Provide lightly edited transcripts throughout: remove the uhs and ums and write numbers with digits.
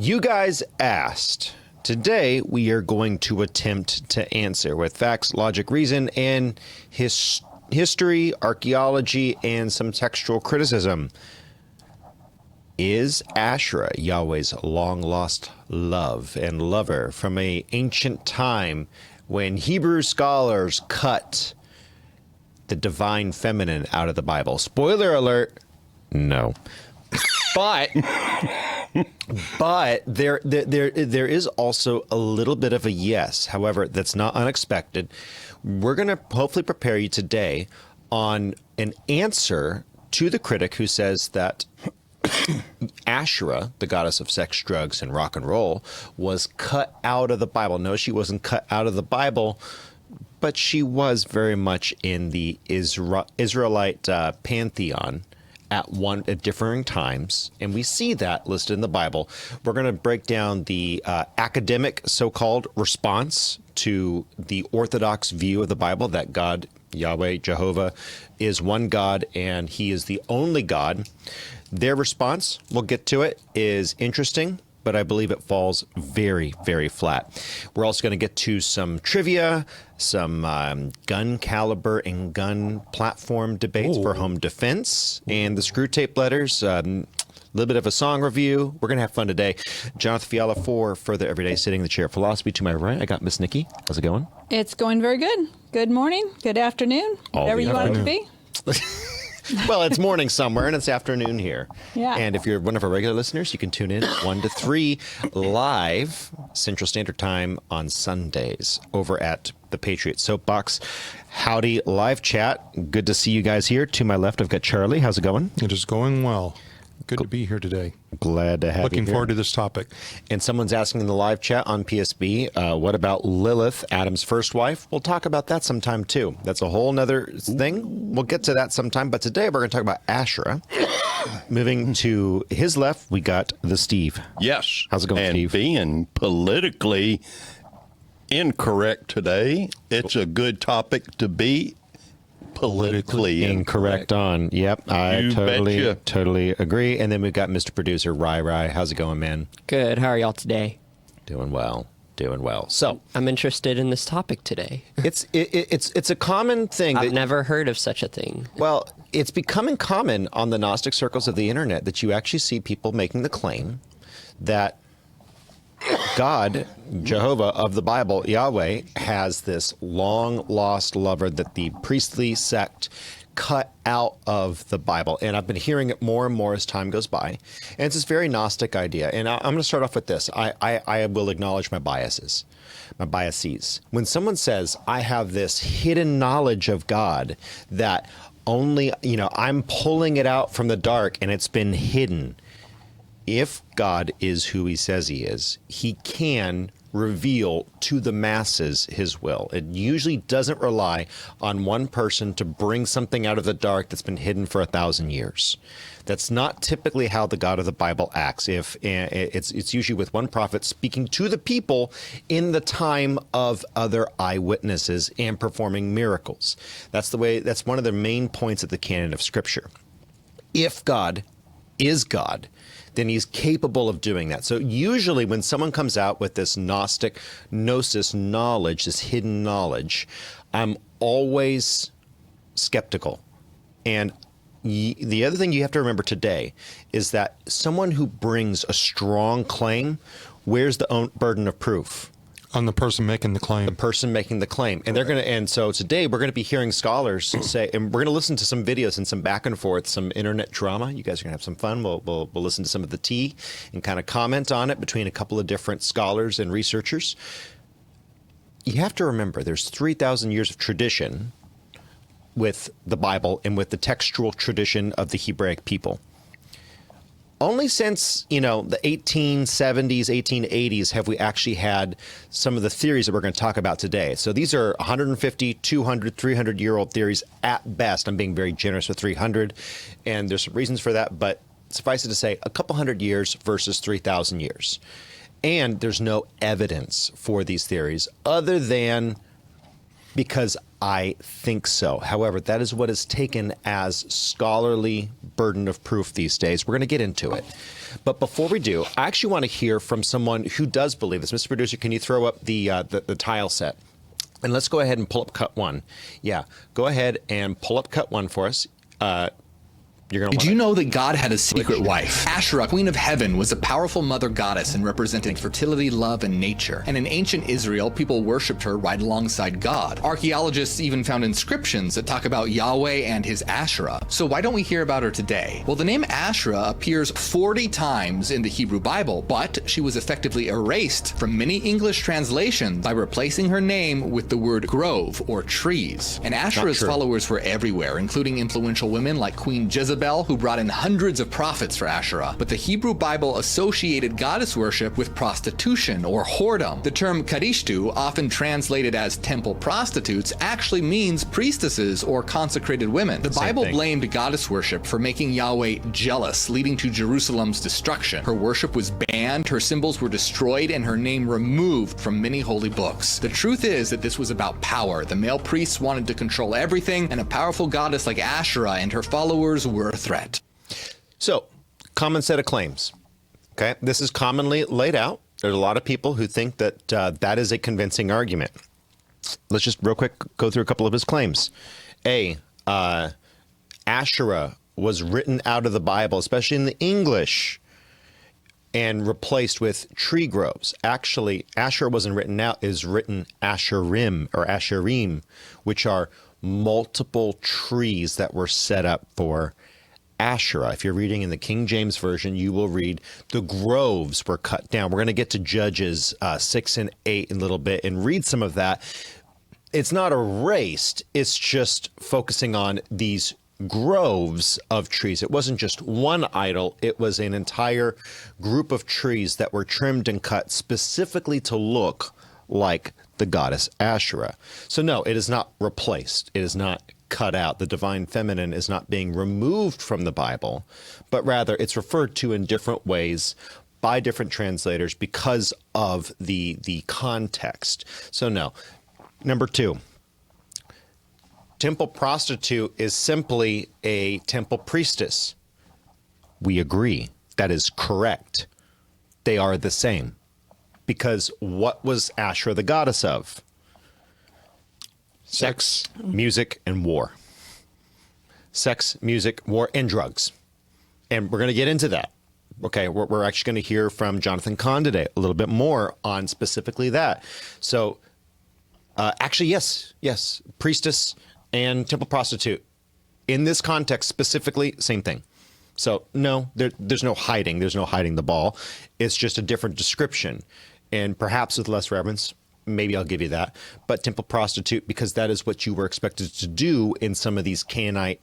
You guys asked. Today, we are going to attempt to answer with facts, logic, reason, and history, archaeology, and some textual criticism. Is Asherah Yahweh's long-lost love and lover from an ancient time when Hebrew scholars cut the divine feminine out of the Bible? Spoiler alert, no. But there is also a little bit of a yes. However, that's not unexpected. We're going to hopefully prepare you today on an answer to the critic who says that Asherah, the goddess of sex, drugs, and rock and roll, was cut out of the Bible. No, she wasn't cut out of the Bible, but she was very much in the Israelite pantheon at differing times, and we see that listed in the Bible. We're going to break down the academic so-called response to the Orthodox view of the Bible, that God, Yahweh, Jehovah, is one God, and he is the only God. Their response, we'll get to it, is interesting, but I believe it falls very, very flat. We're also going to get to some trivia, some gun caliber and gun platform debates for home defense, and the Screw Tape letters, a little bit of a song review. We're going to have fun today. Jonathan Fiala for Further Everyday, sitting in the chair of philosophy. To my right, I got Miss Nikki. How's it going? It's going very good. Good morning, good afternoon, whatever you want it to be. Well, it's morning somewhere, and it's afternoon here. Yeah. And if you're one of our regular listeners, you can tune in 1 to 3 live Central Standard Time on Sundays over at the Patriot Soapbox. Howdy, live chat. Good to see you guys here. To my left, I've got Charlie. How's it going? It is going well. Good to be here today. Glad to have you Looking here. forward to this topic. And someone's asking in the live chat on PSB, what about Lilith, Adam's first wife? We'll talk about that sometime, too. That's a whole nother thing. We'll get to that sometime. But today, we're going to talk about Asherah. Moving to his left, we got the Steve. Yes. How's it going, Steve? And being politically incorrect today, it's a good topic to be politically incorrect on. Yep, I You totally agree. And then we've got Mr. Producer, Rai. How's it going, man? Good. How are y'all today? Doing well. So I'm interested in this topic today. it's a common thing. I've never heard of such a thing. Well, it's becoming common on the Gnostic circles of the internet that you actually see people making the claim that God, Jehovah of the Bible, Yahweh, has this long-lost lover that the priestly sect cut out of the Bible. And I've been hearing it more and more as time goes by. And it's this very Gnostic idea. And I'm going to start off with this. I will acknowledge my biases. When someone says, I have this hidden knowledge of God that only, I'm pulling it out from the dark and it's been hidden. If God is who he says he is, he can reveal to the masses his will. It usually doesn't rely on one person to bring something out of the dark that's been hidden for 1,000 years. That's not typically how the God of the Bible acts. If it's usually with one prophet speaking to the people in the time of other eyewitnesses and performing miracles. That's one of the main points of the canon of Scripture. If God is God, then he's capable of doing that. So usually when someone comes out with this Gnostic gnosis knowledge, this hidden knowledge, I'm always skeptical. And the other thing you have to remember today is that someone who brings a strong claim, where's the burden of proof? On the person making the claim. And so today we're going to be hearing scholars say, and we're going to listen to some videos and some back and forth, some internet drama. You guys are going to have some fun. We'll listen to some of the tea and kind of comment on it between a couple of different scholars and researchers. You have to remember there's 3,000 years of tradition with the Bible and with the textual tradition of the Hebraic people. Only since, the 1870s, 1880s have we actually had some of the theories that we're going to talk about today. So these are 150, 200, 300-year-old theories at best. I'm being very generous with 300, and there's some reasons for that, but suffice it to say, a couple hundred years versus 3,000 years. And there's no evidence for these theories other than because I think so. However, that is what is taken as scholarly burden of proof these days. We're going to get into it. But before we do, I actually want to hear from someone who does believe this. Mr. Producer, can you throw up the tile set? And let's go ahead and pull up cut 1. Yeah, go ahead and pull up cut 1 for us. Did you know that God had a secret wife? Asherah, queen of heaven, was a powerful mother goddess and representing fertility, love, and nature. And in ancient Israel, people worshipped her right alongside God. Archaeologists even found inscriptions that talk about Yahweh and his Asherah. So why don't we hear about her today? Well, the name Asherah appears 40 times in the Hebrew Bible, but she was effectively erased from many English translations by replacing her name with the word grove or trees. And Asherah's followers were everywhere, including influential women like Queen Jezebel, who brought in hundreds of prophets for Asherah. But the Hebrew Bible associated goddess worship with prostitution or whoredom. The term kadishtu, often translated as temple prostitutes, actually means priestesses or consecrated women. The Bible blamed goddess worship for making Yahweh jealous, leading to Jerusalem's destruction. Her worship was banned, her symbols were destroyed, and her name removed from many holy books. The truth is that this was about power. The male priests wanted to control everything, and a powerful goddess like Asherah and her followers were a threat. So, common set of claims. Okay, this is commonly laid out. There's a lot of people who think that that is a convincing argument. Let's just real quick go through a couple of his claims. Asherah was written out of the Bible, especially in the English, and replaced with tree groves. Actually, Asherah wasn't written out, is written Asherim or Asherim, which are multiple trees that were set up for Asherah. If you're reading in the King James Version, you will read the groves were cut down. We're going to get to Judges 6 and 8 in a little bit and read some of that. It's not erased. It's just focusing on these groves of trees. It wasn't just one idol. It was an entire group of trees that were trimmed and cut specifically to look like the goddess Asherah. So no, it is not replaced. It is not cut out. The divine feminine is not being removed from the Bible, but rather it's referred to in different ways by different translators because of the context. So no. Number 2, temple prostitute is simply a temple priestess. We agree. That is correct. They are the same. Because what was Asherah the goddess of? Sex, music, and war. Sex, music, war, and drugs. And we're going to get into that. Okay, we're actually going to hear from Jonathan Kahn today a little bit more on specifically that. So, actually, yes, priestess and temple prostitute. In this context specifically, same thing. So, no, there's no hiding. There's no hiding the ball. It's just a different description. And perhaps with less reverence, maybe I'll give you that. But temple prostitute, because that is what you were expected to do in some of these Canaanite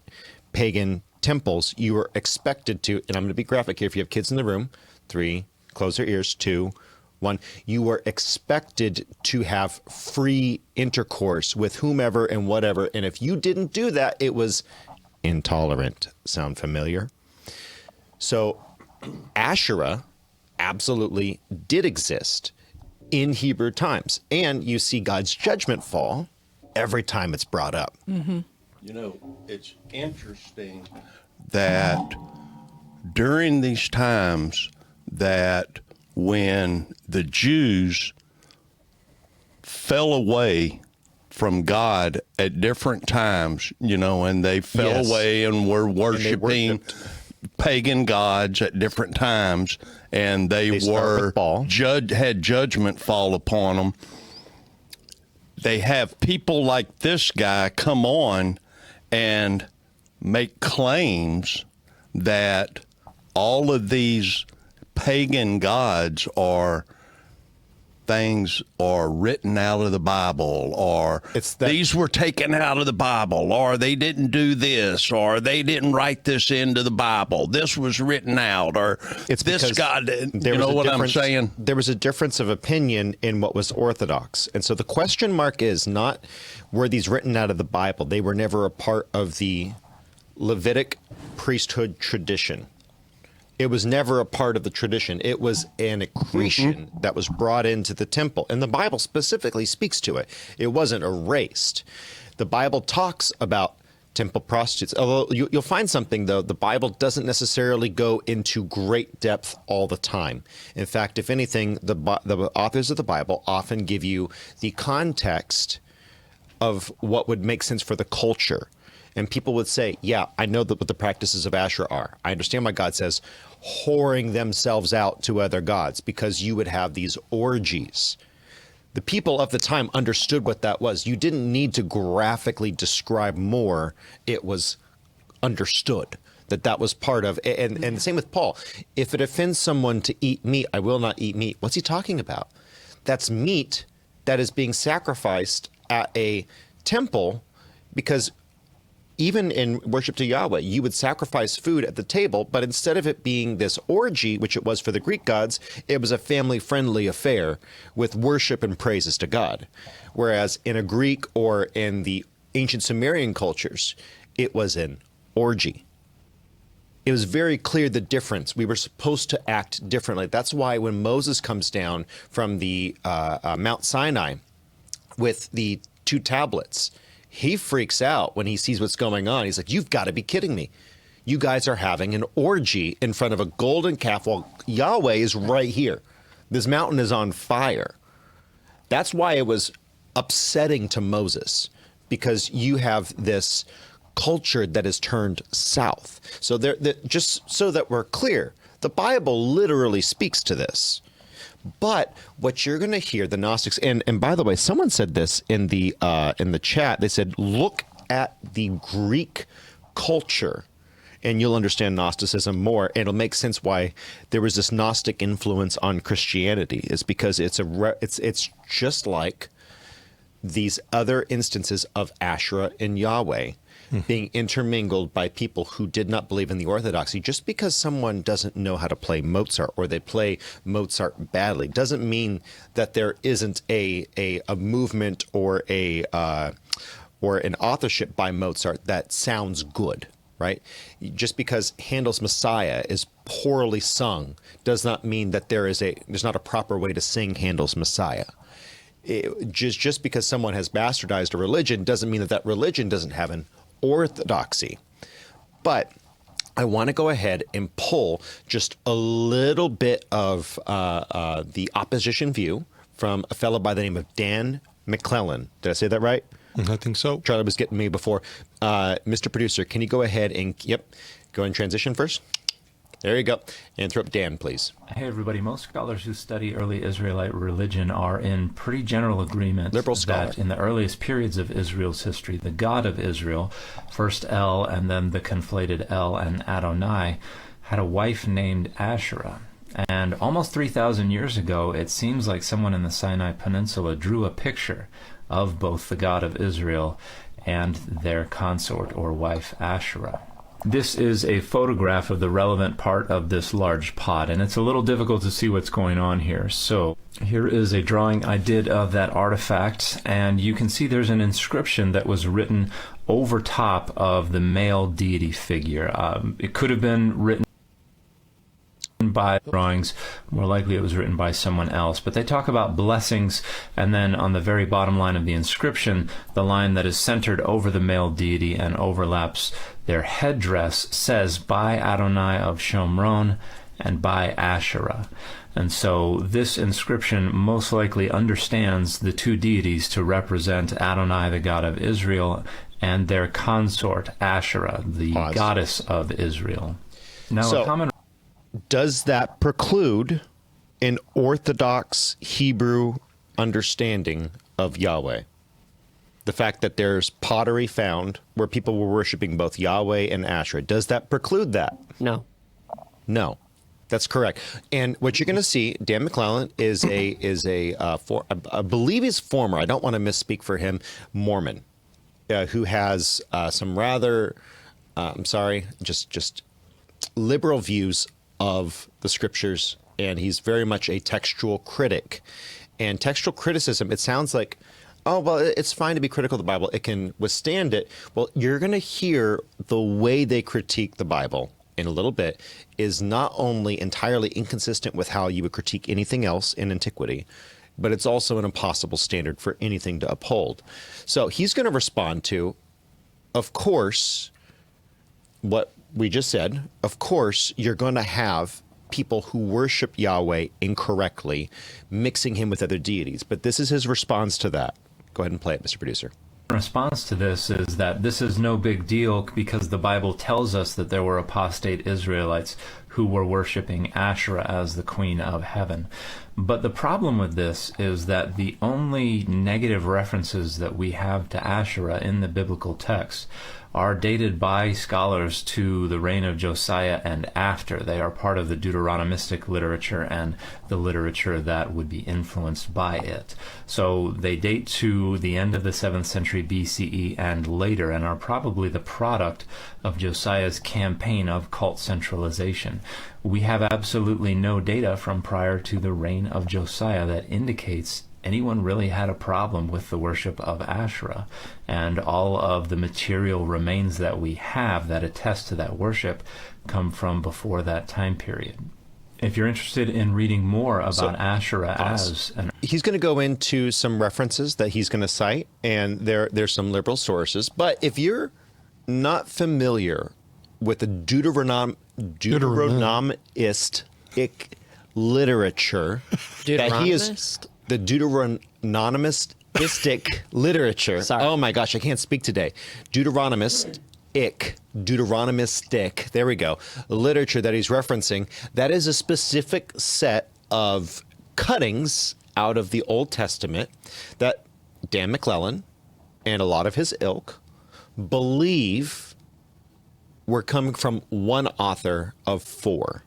pagan temples. You were expected to, and I'm going to be graphic here if you have kids in the room. 3, close their ears. 2, 1. You were expected to have free intercourse with whomever and whatever. And if you didn't do that, it was intolerant. Sound familiar? So Asherah absolutely did exist in Hebrew times. And you see God's judgment fall every time it's brought up. Mm-hmm. You know, it's interesting that during these times that when the Jews fell away from God at different times, you know, and they fell away and were worshiping pagan gods at different times, and they were had judgment fall upon them. They have people like this guy come on and make claims that all of these pagan gods are things are written out of the Bible, or these were taken out of the Bible, or they didn't do this, or they didn't write this into the Bible. This was written out, or it's this God. You know what I'm saying? There was a difference of opinion in what was orthodox. And so the question mark is not, were these written out of the Bible? They were never a part of the Levitic priesthood tradition. It was never a part of the tradition. It was an accretion that was brought into the temple. And the Bible specifically speaks to it. It wasn't erased. The Bible talks about temple prostitutes. Although you'll find something, though, the Bible doesn't necessarily go into great depth all the time. In fact, if anything, the authors of the Bible often give you the context of what would make sense for the culture. And people would say, yeah, I know what the practices of Asherah are. I understand why God says whoring themselves out to other gods, because you would have these orgies. The people of the time understood what that was. You didn't need to graphically describe more. It was understood that that was part of, and the same with Paul. If it offends someone to eat meat, I will not eat meat. What's he talking about? That's meat that is being sacrificed at a temple, because even in worship to Yahweh, you would sacrifice food at the table, but instead of it being this orgy, which it was for the Greek gods, it was a family-friendly affair with worship and praises to God. Whereas in a Greek or in the ancient Sumerian cultures, it was an orgy. It was very clear the difference. We were supposed to act differently. That's why when Moses comes down from the Mount Sinai with the 2 tablets, he freaks out when he sees what's going on. He's like, you've got to be kidding me. You guys are having an orgy in front of a golden calf while Yahweh is right here. This mountain is on fire. That's why it was upsetting to Moses, because you have this culture that is turned south. So just so that we're clear, the Bible literally speaks to this. But what you're going to hear, the Gnostics, and by the way, someone said this in the chat. They said, look at the Greek culture, and you'll understand Gnosticism more. And it'll make sense why there was this Gnostic influence on Christianity. Is because it's just like these other instances of Asherah and Yahweh being intermingled by people who did not believe in the orthodoxy. Just because someone doesn't know how to play Mozart, or they play Mozart badly, doesn't mean that there isn't a movement or an authorship by Mozart that sounds good, right? Just because Handel's Messiah is poorly sung does not mean that there's not a proper way to sing Handel's Messiah. Just because someone has bastardized a religion doesn't mean that religion doesn't have an orthodoxy. But I want to go ahead and pull just a little bit of the opposition view from a fellow by the name of Dan McClellan. Did I say that right? I think so. Charlie was getting me before. Mr. Producer, can you go ahead and, go and transition first? There you go. And throw up Dan, please. Hey, everybody. Most scholars who study early Israelite religion are in pretty general agreement that in the earliest periods of Israel's history, the God of Israel, first El and then the conflated El and Adonai, had a wife named Asherah. And almost 3,000 years ago, it seems like someone in the Sinai Peninsula drew a picture of both the God of Israel and their consort or wife Asherah. This is a photograph of the relevant part of this large pot, and it's a little difficult to see what's going on here. So here is a drawing I did of that artifact, and you can see there's an inscription that was written over top of the male deity figure. It could have been written by drawings. More likely it was written by someone else. But they talk about blessings, and then on the very bottom line of the inscription, the line that is centered over the male deity and overlaps their headdress says, by Adonai of Shomron and by Asherah. And so this inscription most likely understands the 2 deities to represent Adonai, the God of Israel, and their consort, Asherah, the goddess of Israel. Now, a common... Does that preclude an Orthodox Hebrew understanding of Yahweh? The fact that there's pottery found where people were worshiping both Yahweh and Asherah, does that preclude that? No. No, that's correct. And what you're going to see, Dan McClellan I believe he's former, I don't want to misspeak for him, Mormon, who has some rather, just liberal views of the scriptures, and he's very much a textual critic. And textual criticism, it sounds like, oh, well, it's fine to be critical of the Bible. It can withstand it. Well, you're going to hear the way they critique the Bible in a little bit is not only entirely inconsistent with how you would critique anything else in antiquity, but it's also an impossible standard for anything to uphold. So he's going to respond to, of course, what we just said. Of course, you're going to have people who worship Yahweh incorrectly, mixing him with other deities. But this is his response to that. Go ahead and play it, Mr. Producer. Response to this is that this is no big deal because the Bible tells us that there were apostate Israelites who were worshiping Asherah as the queen of heaven. But the problem with this is that the only negative references that we have to Asherah in the biblical text are dated by scholars to the reign of Josiah and after. They are part of the Deuteronomistic literature and the literature that would be influenced by it. So they date to the end of the 7th century BCE and later, and are probably the product of Josiah's campaign of cult centralization. We have absolutely no data from prior to the reign of Josiah that indicates anyone really had a problem with the worship of Asherah, and all of the material remains that we have that attest to that worship come from before that time period. If you're interested in reading more about Asherah as an... He's going to go into some references that he's going to cite, and there's some liberal sources. But if you're not familiar with the Deuteronomistic literature, that he is... The Deuteronomistic literature. Sorry. Oh my gosh, I can't speak today. Deuteronomistic, there we go. Literature that he's referencing, that is a specific set of cuttings out of the Old Testament that Dan McClellan and a lot of his ilk believe were coming from one author of 4.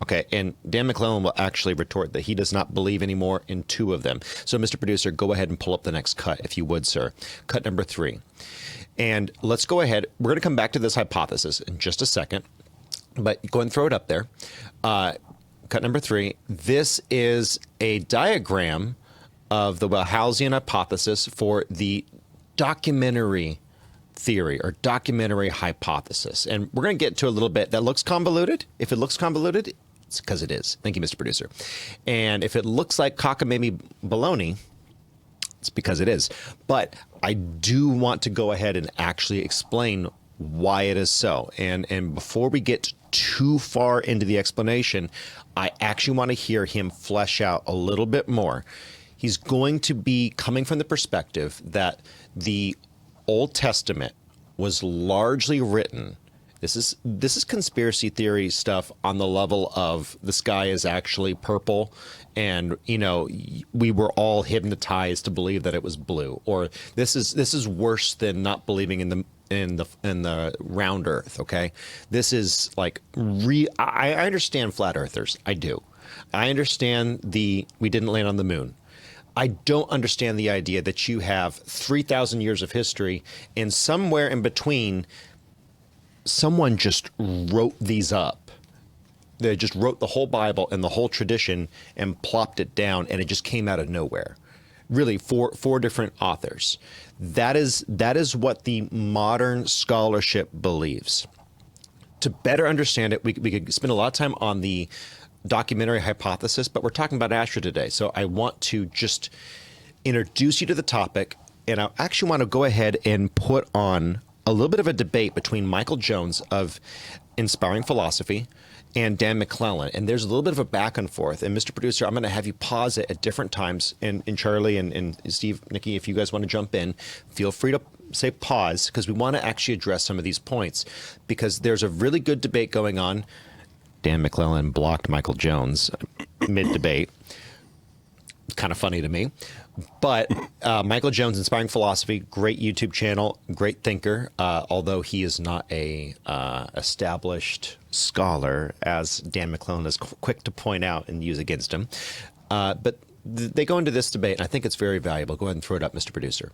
Okay, and Dan McClellan will actually retort that he does not believe anymore in 2 of them. So, Mr. Producer, go ahead and pull up the next cut, if you would, sir. Cut number 3. And let's go ahead. We're going to come back to this hypothesis in just a second, but go ahead and throw it up there. Cut number 3. This is a diagram of the Wellhausian hypothesis for the documentary theory or documentary hypothesis. And we're going to get to a little bit that looks convoluted. If it looks convoluted, it's because it is. Thank you, Mr. Producer. And if it looks like cockamamie baloney, it's because it is. But I do want to go ahead and actually explain why it is so. And before we get too far into the explanation, I actually want to hear him flesh out a little bit more. He's going to be coming from the perspective that the Old Testament was largely written. This is conspiracy theory stuff on the level of the sky is actually purple, and we were all hypnotized to believe that it was blue. Or this is worse than not believing in the round Earth. Okay, this is like I understand flat earthers. I do. I understand we didn't land on the moon. I don't understand the idea that you have 3,000 years of history and somewhere in between, someone just wrote these up. They just wrote the whole Bible and the whole tradition and plopped it down, and it just came out of nowhere. Really, four different authors. That is what the modern scholarship believes. To better understand it, we could spend a lot of time on the documentary hypothesis, but we're talking about Asherah today. So I want to just introduce you to the topic, and I actually want to go ahead and put on a little bit of a debate between Michael Jones of Inspiring Philosophy and Dan McClellan. And there's a little bit of a back and forth. And Mr. Producer, I'm going to have you pause it at different times. And Charlie and Steve, Nikki, if you guys want to jump in, feel free to say pause, because we want to actually address some of these points, because there's a really good debate going on. Dan McClellan blocked Michael Jones mid-debate. Kind of funny to me. But Michael Jones, Inspiring Philosophy, great YouTube channel, great thinker, although he is not a established scholar, as Dan McClellan is quick to point out and use against him. But they go into this debate, and I think it's very valuable. Go ahead and throw it up, Mr. Producer.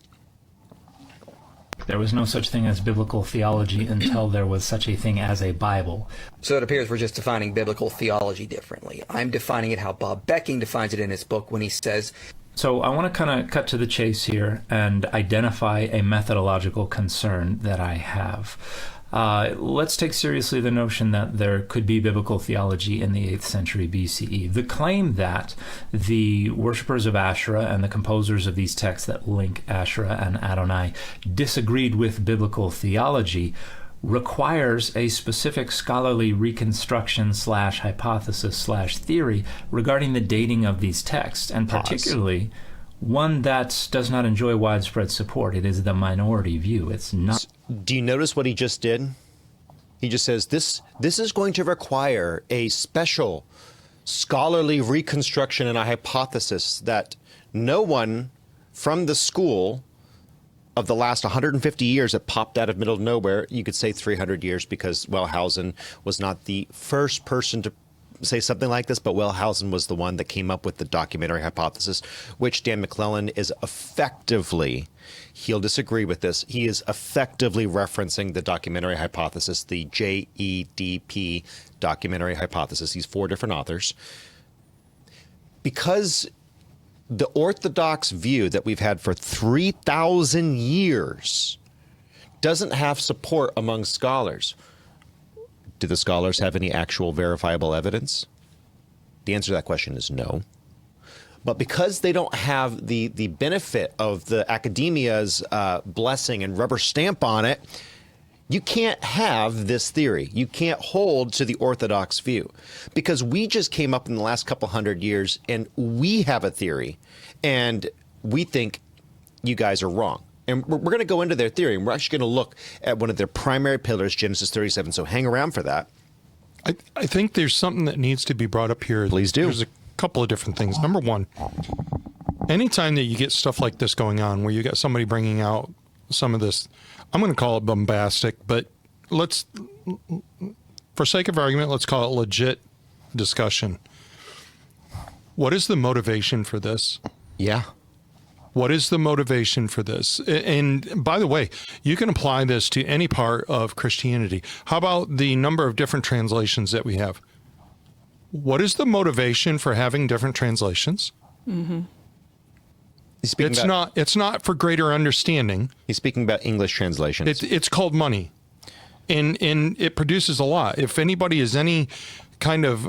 There was no such thing as biblical theology until there was such a thing as a Bible. So it appears we're just defining biblical theology differently. I'm defining it how Bob Becking defines it in his book when he says... So I want to kind of cut to the chase here and identify a methodological concern that I have. let's take seriously the notion that there could be biblical theology in the 8th century BCE. The claim that the worshippers of Asherah and the composers of these texts that link Asherah and Adonai disagreed with biblical theology requires a specific scholarly reconstruction / hypothesis / theory regarding the dating of these texts, and particularly one that does not enjoy widespread support. It is the minority view. It's not. Do you notice what he just did? He just says this is going to require a special scholarly reconstruction and a hypothesis that no one from the school of the last 150 years that popped out of middle of nowhere, you could say 300 years because Wellhausen was not the first person to say something like this, but Wellhausen was the one that came up with the documentary hypothesis, which Dan McClellan is effectively, he'll disagree with this, he is effectively referencing the documentary hypothesis, the JEDP documentary hypothesis. These 4 different authors. Because the Orthodox view that we've had for 3,000 years doesn't have support among scholars. Do the scholars have any actual verifiable evidence? The answer to that question is no. But because they don't have the benefit of the academia's blessing and rubber stamp on it, you can't have this theory. You can't hold to the Orthodox view because we just came up in the last couple hundred years and we have a theory and we think you guys are wrong. And we're going to go into their theory and we're actually going to look at one of their primary pillars, Genesis 37. So hang around for that. I think there's something that needs to be brought up here. Please do. There's a couple of different things. Number one, anytime that you get stuff like this going on where you got somebody bringing out some of this, I'm going to call it bombastic, but let's, for sake of argument, let's call it legit discussion. What is the motivation for this? Yeah. What is the motivation for this? And by the way, you can apply this to any part of Christianity. How about the number of different translations that we have? What is the motivation for having different translations? Mm-hmm. It's not for greater understanding. He's speaking about English translations. It's called money, and it produces a lot. If anybody has any kind of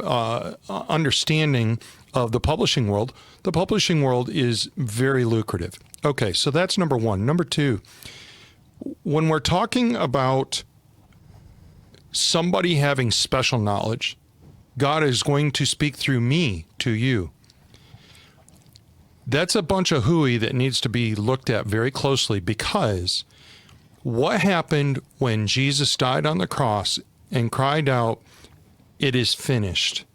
understanding of the publishing world is very lucrative. Okay, so that's number one. Number two, when we're talking about somebody having special knowledge, God is going to speak through me to you. That's a bunch of hooey that needs to be looked at very closely, because what happened when Jesus died on the cross and cried out, "It is finished"?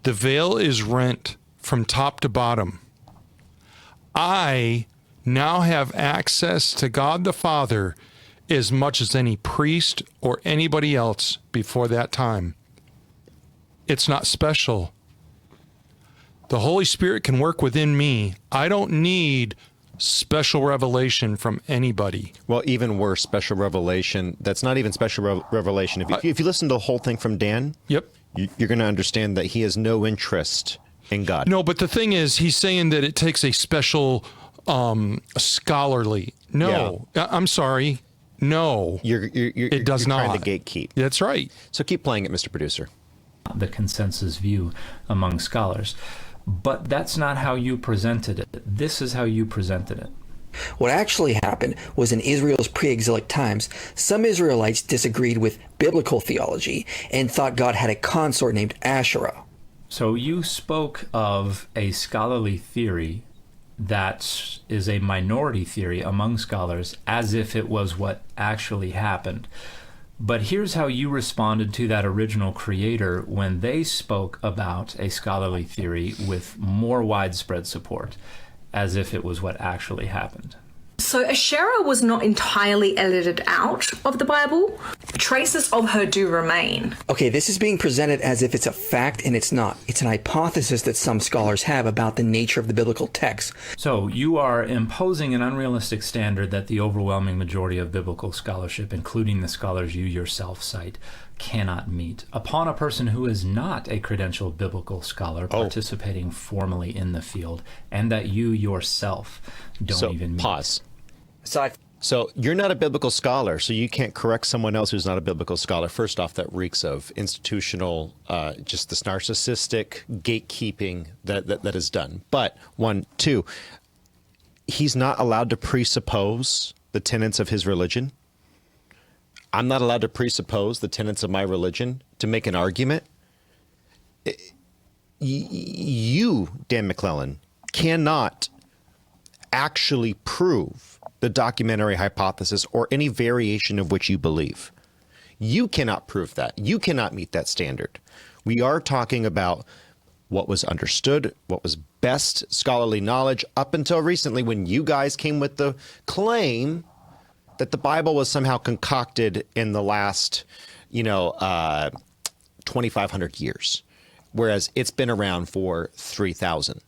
The veil is rent from top to bottom. I now have access to God the Father as much as any priest or anybody else before that time. It's not special. The Holy Spirit can work within me. I don't need special revelation from anybody. Well, even worse, special revelation. That's not even special revelation. If you listen to the whole thing from Dan, yep, you're going to understand that he has no interest in God. No, but the thing is, he's saying that it takes a special scholarly. No, yeah. I'm sorry. No, it does not. Trying to gatekeep. That's right. So keep playing it, Mr. Producer. The consensus view among scholars. But that's not how you presented it. This is how you presented it. What actually happened was in Israel's pre-exilic times, some Israelites disagreed with biblical theology and thought God had a consort named Asherah. So you spoke of a scholarly theory that is a minority theory among scholars as if it was what actually happened. But here's how you responded to that original creator when they spoke about a scholarly theory with more widespread support, as if it was what actually happened. So Asherah was not entirely edited out of the Bible. Traces of her do remain. Okay, this is being presented as if it's a fact, and it's not. It's an hypothesis that some scholars have about the nature of the biblical text. So you are imposing an unrealistic standard that the overwhelming majority of biblical scholarship, including the scholars you yourself cite, cannot meet upon a person who is not a credentialed biblical scholar participating formally in the field, and that you yourself don't even meet. Pause. So you're not a biblical scholar, so you can't correct someone else who's not a biblical scholar. First off, that reeks of institutional, just this narcissistic gatekeeping that is done. But 1, 2, he's not allowed to presuppose the tenets of his religion. I'm not allowed to presuppose the tenets of my religion to make an argument. You, Dan McClellan, cannot actually prove the documentary hypothesis or any variation of which you believe. You cannot prove that. You cannot meet that standard. We are talking about what was understood, what was best scholarly knowledge up until recently when you guys came with the claim that the Bible was somehow concocted in the last, 2,500 years, whereas it's been around for 3,000.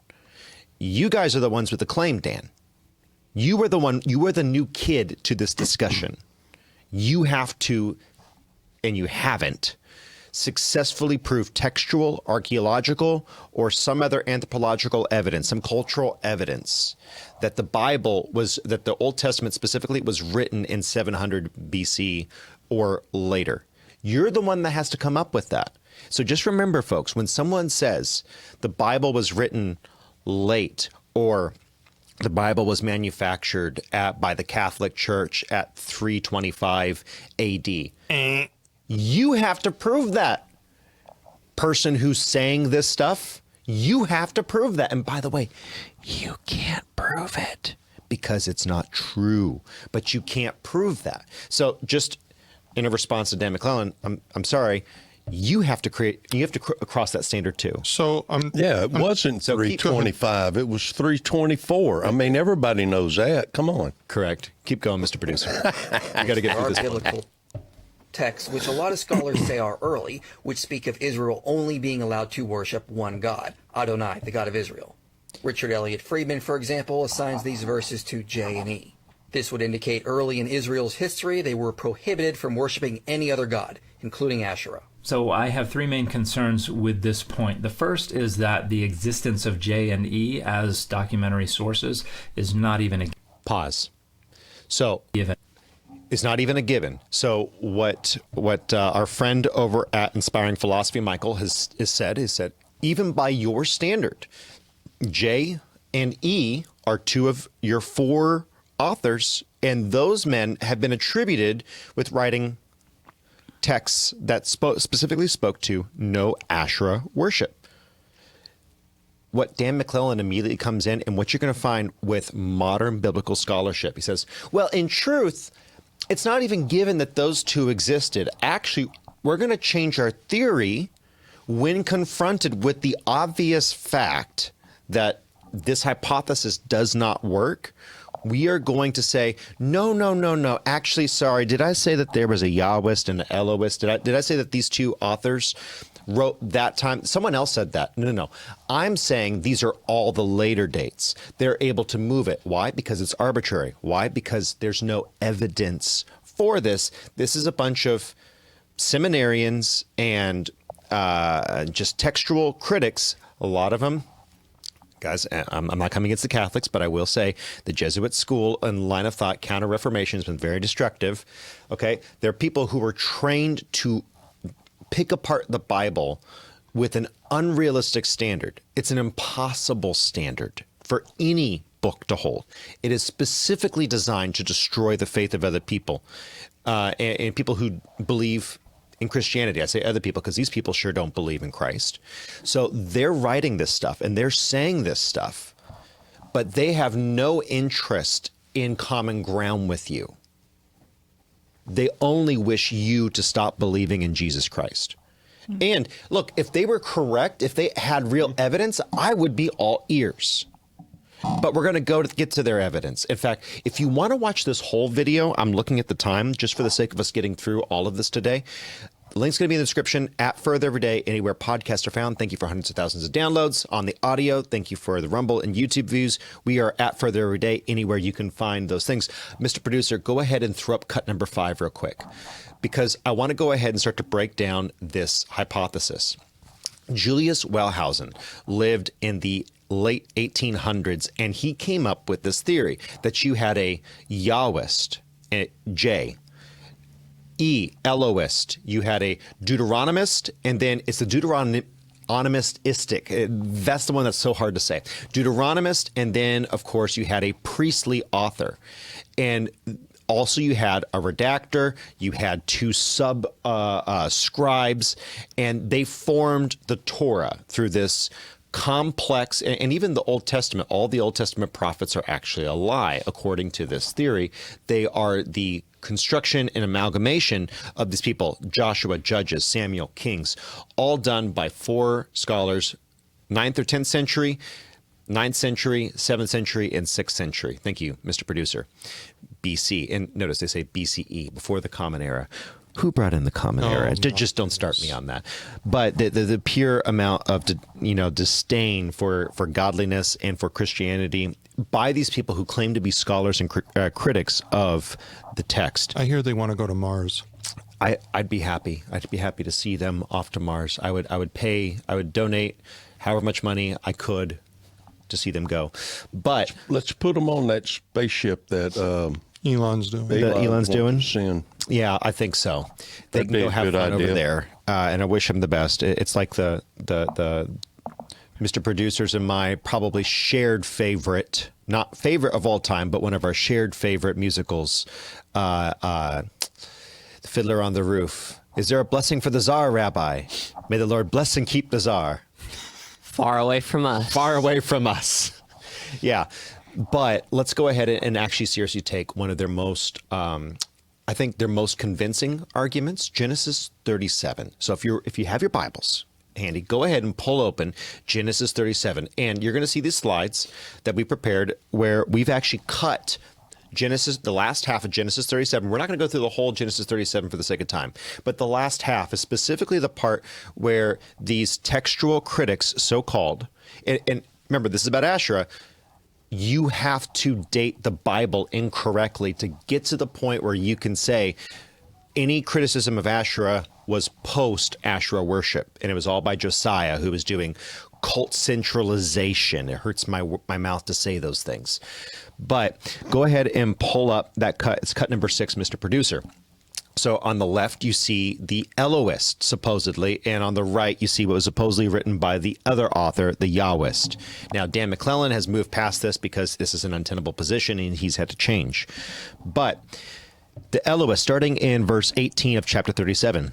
You guys are the ones with the claim, Dan. You were the new kid to this discussion. You have to, and you haven't, successfully prove textual, archaeological, or some other anthropological evidence, some cultural evidence that that the Old Testament specifically was written in 700 BC or later. You're the one that has to come up with that. So just remember, folks, when someone says the Bible was written late or the Bible was manufactured by the Catholic Church at 325 AD. You have to prove that. Person who's saying this stuff, you have to prove that. And by the way, you can't prove it because it's not true, but you can't prove that. So just in a response to Dan McClellan, I'm sorry. You have to cross that standard too. So it wasn't 325. It was 324. I mean, everybody knows that. Come on. Correct. Keep going, Mr. Producer. You got to get through this biblical texts, which a lot of scholars say are early, which speak of Israel only being allowed to worship one God, Adonai, the God of Israel. Richard Elliott Friedman, for example, assigns these verses to J and E. This would indicate early in Israel's history they were prohibited from worshiping any other god, including Asherah. So I have three main concerns with this point. The first is that the existence of J and E as documentary sources is not even a pause. So given. It's not even a given. So what our friend over at Inspiring Philosophy, Michael, has said, even by your standard, J and E are two of your four authors, and those men have been attributed with writing texts that specifically spoke to no Asherah worship. What Dan McClellan immediately comes in, and what you're going to find with modern biblical scholarship, he says, well, in truth, it's not even given that those two existed. Actually, we're going to change our theory when confronted with the obvious fact that this hypothesis does not work. We are going to say, no. Actually, sorry, did I say that there was a YHWHist and an Elohist? Did I say that these two authors wrote that time? Someone else said that. No. I'm saying these are all the later dates. They're able to move it. Why? Because it's arbitrary. Why? Because there's no evidence for this. This is a bunch of seminarians and just textual critics, a lot of them. Guys, I'm not coming against the Catholics, but I will say the Jesuit school and line of thought, Counter-Reformation, has been very destructive. Okay, there are people who were trained to pick apart the Bible with an unrealistic standard. It's an impossible standard for any book to hold. It is specifically designed to destroy the faith of other people and people who believe in Christianity. I say other people because these people sure don't believe in Christ. So they're writing this stuff and they're saying this stuff, but they have no interest in common ground with you. They only wish you to stop believing in Jesus Christ. And look, if they were correct, if they had real evidence, I would be all ears. But we're going to get to their evidence. In fact, if you want to watch this whole video, I'm looking at the time just for the sake of us getting through all of this today. The link's going to be in the description at Further Every Day, anywhere podcasts are found. Thank you for hundreds of thousands of downloads on the audio. Thank you for the Rumble and YouTube views. We are at Further Every Day, anywhere you can find those things. Mr. Producer, go ahead and throw up cut number 5 real quick, because I want to go ahead and start to break down this hypothesis. Julius Wellhausen lived in the late 1800s, and he came up with this theory that you had a YHWHist J. E, Elohist. You had a Deuteronomist, and then it's the Deuteronomistic. That's the one that's so hard to say. Deuteronomist, and then, of course, you had a priestly author. And also you had a redactor, you had two scribes, and they formed the Torah through this complex, and even the Old Testament, all the Old Testament prophets are actually a lie, according to this theory. They are the construction and amalgamation of these people, Joshua, Judges, Samuel, Kings, all done by four scholars, 9th or 10th century, 9th century, 7th century, and 6th century. Thank you, Mr. Producer. BC. And notice they say BCE, before the Common Era. Who brought in the Common Era? Just don't start me on that. But the pure amount of disdain for godliness and for Christianity by these people who claim to be scholars and critics of the text. I hear they want to go to Mars. I'd be happy. I'd be happy to see them off to Mars. I would donate however much money I could to see them go. But let's put them on that spaceship that Elon's doing. Elon's doing. Yeah, I think so. They can go have fun over there, and I wish him the best. It's like the Mr. Producers and my probably shared favorite, not favorite of all time, but one of our shared favorite musicals, The Fiddler on the Roof. Is there a blessing for the Tsar, Rabbi? May the Lord bless and keep the Tsar. Far away from us. Far away from us. Yeah. But let's go ahead and actually seriously take one of their most, I think their most convincing arguments, Genesis 37. So if you have your Bibles handy, go ahead and pull open Genesis 37. And you're going to see these slides that we prepared where we've actually cut Genesis, the last half of Genesis 37. We're not going to go through the whole Genesis 37 for the sake of time, but the last half is specifically the part where these textual critics, so-called, and remember, this is about Asherah, you have to date the Bible incorrectly to get to the point where you can say any criticism of Asherah was post-Asherah worship, and it was all by Josiah, who was doing cult centralization. It hurts my mouth to say those things. But go ahead and pull up that cut. It's cut number 6, Mr. Producer. So on the left, you see the Elohist, supposedly, and on the right, you see what was supposedly written by the other author, the Yahwist. Now, Dan McClellan has moved past this because this is an untenable position, and he's had to change. But the Elohist, starting in verse 18 of chapter 37,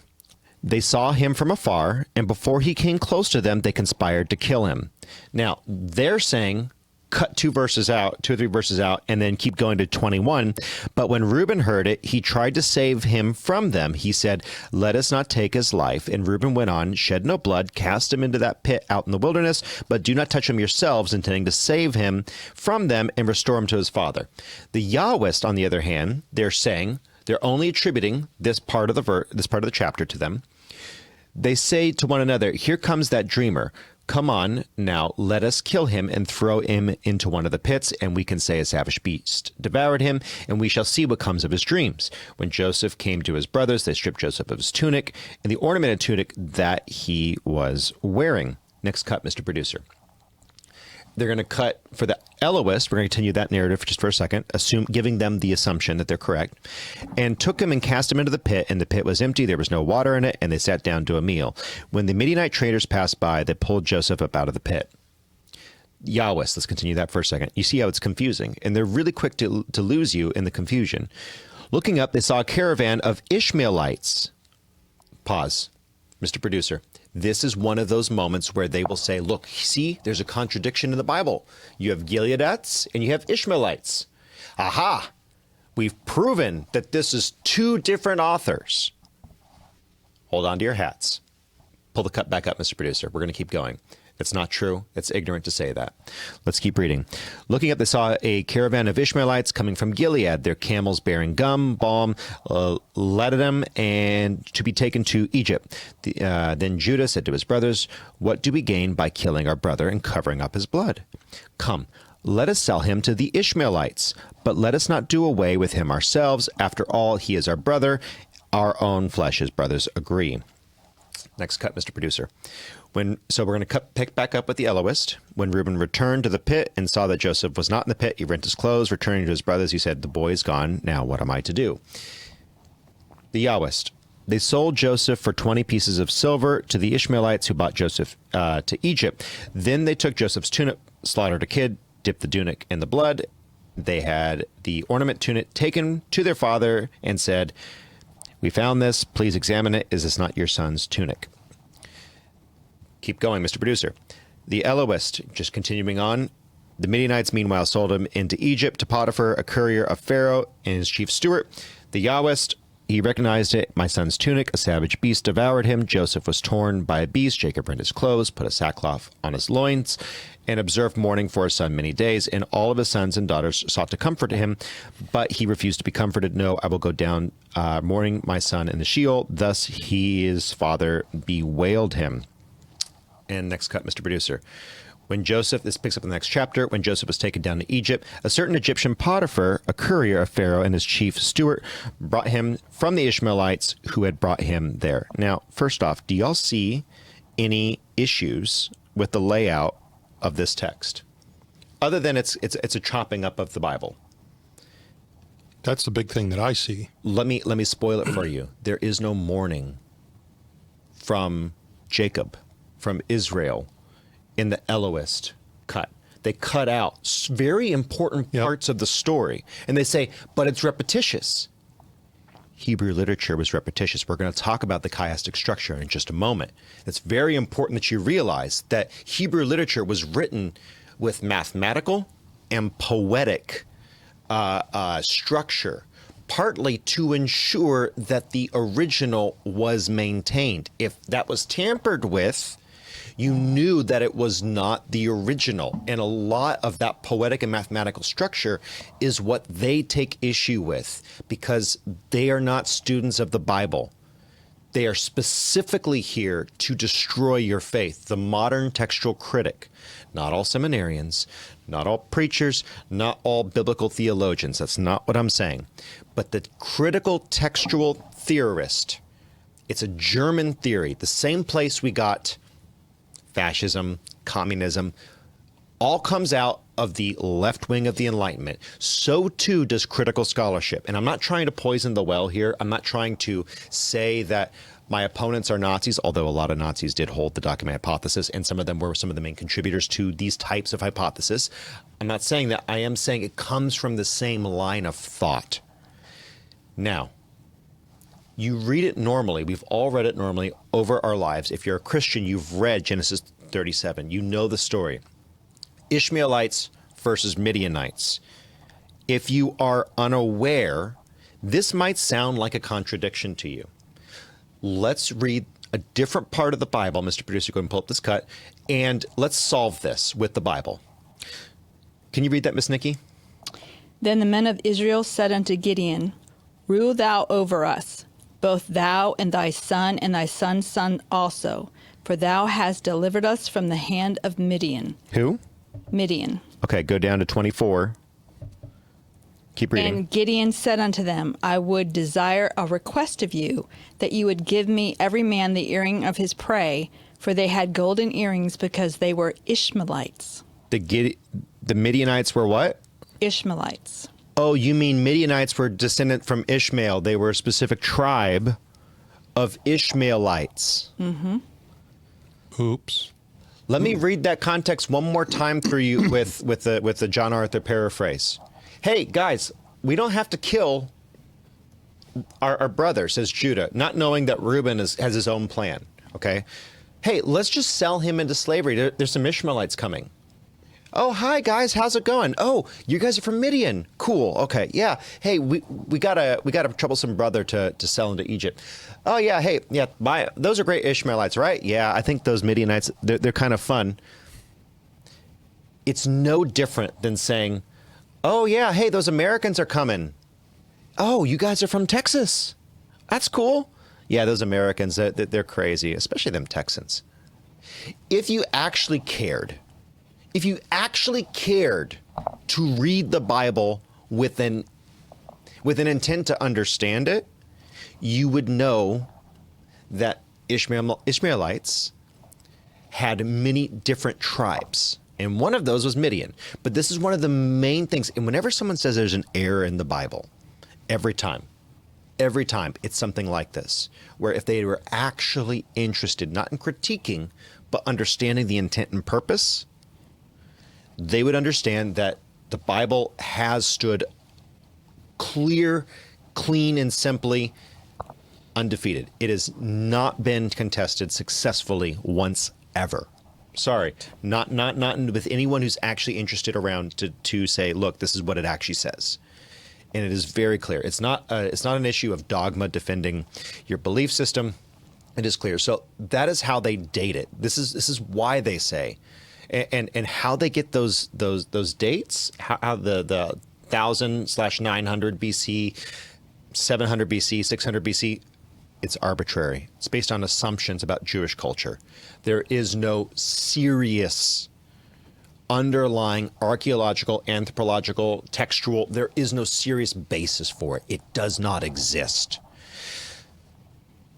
they saw him from afar, and before he came close to them, they conspired to kill him. Now, they're saying, cut 2 or 3 verses out, and then keep going to 21. But when Reuben heard it, he tried to save him from them. He said, "Let us not take his life." And Reuben went on, "Shed no blood, cast him into that pit out in the wilderness, but do not touch him yourselves," intending to save him from them and restore him to his father. The Yahwist, on the other hand, they're saying, they're only attributing this part of the chapter to them. They say to one another, "Here comes that dreamer. Come on, now let us kill him and throw him into one of the pits, and we can say a savage beast devoured him, and we shall see what comes of his dreams." When Joseph came to his brothers, they stripped Joseph of his tunic and the ornamented tunic that he was wearing. Next cut, Mr. Producer. They're going to cut for the Elohist. We're going to continue that narrative just for a second, giving them the assumption that they're correct. "And took him and cast him into the pit, and the pit was empty. There was no water in it, and they sat down to a meal. When the Midianite traders passed by, they pulled Joseph up out of the pit." Yahwist, let's continue that for a second. You see how it's confusing, and they're really quick to lose you in the confusion. "Looking up, they saw a caravan of Ishmaelites." Pause, Mr. Producer. This is one of those moments where they will say, look, see, there's a contradiction in the Bible. You have Gileadites and you have Ishmaelites. Aha! We've proven that this is 2 different authors. Hold on to your hats. Pull the cut back up, Mr. Producer. We're going to keep going. It's not true. It's ignorant to say that. Let's keep reading. "Looking up, they saw a caravan of Ishmaelites coming from Gilead, their camels bearing gum, balm, ladanum, and to be taken to Egypt. Then Judah said to his brothers, 'What do we gain by killing our brother and covering up his blood? Come, let us sell him to the Ishmaelites, but let us not do away with him ourselves. After all, he is our brother. Our own flesh, his brothers agree.'" Next cut, Mr. Producer. So we're going to pick back up with the Elohist. When Reuben returned to the pit and saw that Joseph was not in the pit, he rent his clothes. Returning to his brothers, he said, "The boy is gone. Now what am I to do?" The Yahwist. They sold Joseph for 20 pieces of silver to the Ishmaelites who bought Joseph to Egypt. Then they took Joseph's tunic, slaughtered a kid, dipped the tunic in the blood. They had the ornament tunic taken to their father and said, "We found this. Please examine it. Is this not your son's tunic?" Keep going, Mr. Producer. The Elohist, just continuing on. The Midianites, meanwhile, sold him into Egypt to Potiphar, a courier of Pharaoh and his chief steward. The Yahwist, he recognized it. "My son's tunic, a savage beast devoured him. Joseph was torn by a beast. Jacob rent his clothes, put a sackcloth on his loins, and observed mourning for his son many days. And all of his sons and daughters sought to comfort him, but he refused to be comforted. No, I will go down mourning my son in the Sheol." Thus his father bewailed him. And next cut, Mr. Producer. When Joseph, this picks up in the next chapter, when Joseph was taken down to Egypt, a certain Egyptian Potiphar, a courier of Pharaoh and his chief steward, brought him from the Ishmaelites who had brought him there. Now, first off, do y'all see any issues with the layout of this text? Other than it's a chopping up of the Bible. That's the big thing that I see. Let me spoil it for you. There is no mourning from Jacob, from Israel, in the Elohist cut. They cut out very important parts of the story, and they say, but it's repetitious. Hebrew literature was repetitious. We're going to talk about the chiastic structure in just a moment. It's very important that you realize that Hebrew literature was written with mathematical and poetic structure, partly to ensure that the original was maintained. If that was tampered with, you knew that it was not the original. And a lot of that poetic and mathematical structure is what they take issue with, because they are not students of the Bible. They are specifically here to destroy your faith. The modern textual critic, not all seminarians, not all preachers, not all biblical theologians. That's not what I'm saying. But the critical textual theorist, it's a German theory, the same place we got fascism, communism, all comes out of the left wing of the Enlightenment. So too does critical scholarship. And I'm not trying to poison the well here. I'm not trying to say that my opponents are Nazis, although a lot of Nazis did hold the document hypothesis, and some of them were some of the main contributors to these types of hypotheses. I'm not saying that. I am saying it comes from the same line of thought. Now, you read it normally. We've all read it normally over our lives. If you're a Christian, you've read Genesis 37. You know the story. Ishmaelites versus Midianites. If you are unaware, this might sound like a contradiction to you. Let's read a different part of the Bible. Mr. Producer, go ahead and pull up this cut, and let's solve this with the Bible. Can you read that, Miss Nikki? Then the men of Israel said unto Gideon, "Rule thou over us, both thou and thy son's son also, for thou hast delivered us from the hand of Midian." Who? Midian. Okay, go down to 24. Keep reading. And Gideon said unto them, "I would desire a request of you, that you would give me every man the earring of his prey, for they had golden earrings, because they were Ishmaelites." The Midianites were what? Ishmaelites. Oh, you mean Midianites were descendant from Ishmael. They were a specific tribe of Ishmaelites. Mm-hmm. Oops. Let me read that context one more time for you with the John Arthur paraphrase. Hey, guys, we don't have to kill our brother, says Judah, not knowing that Reuben has his own plan, okay? Hey, let's just sell him into slavery. There's some Ishmaelites coming. Oh, hi, guys. How's it going? Oh, you guys are from Midian. Cool. Okay. Yeah. Hey, we got a troublesome brother to sell into Egypt. Oh, yeah. Hey, yeah. Those are great Ishmaelites, right? Yeah. I think those Midianites, they're kind of fun. It's no different than saying, oh, yeah. Hey, those Americans are coming. Oh, you guys are from Texas. That's cool. Yeah, those Americans, they're crazy, especially them Texans. If you actually cared to read the Bible with an intent to understand it, you would know that Ishmaelites had many different tribes. And one of those was Midian. But this is one of the main things. And whenever someone says there's an error in the Bible, every time, it's something like this, where if they were actually interested, not in critiquing, but understanding the intent and purpose, they would understand that the Bible has stood clear, clean, and simply undefeated. It has not been contested successfully once ever. Sorry, not with anyone who's actually interested around to say, look, this is what it actually says, and it is very clear. It's not an issue of dogma defending your belief system. It is clear. So that is how they date it. This is why they say, and how they get those dates. How the 1000/900 BC, 700 BC, 600 BC. It's arbitrary. It's based on assumptions about Jewish culture. There is no serious underlying archaeological, anthropological, textual, there is no serious basis for it. It does not exist.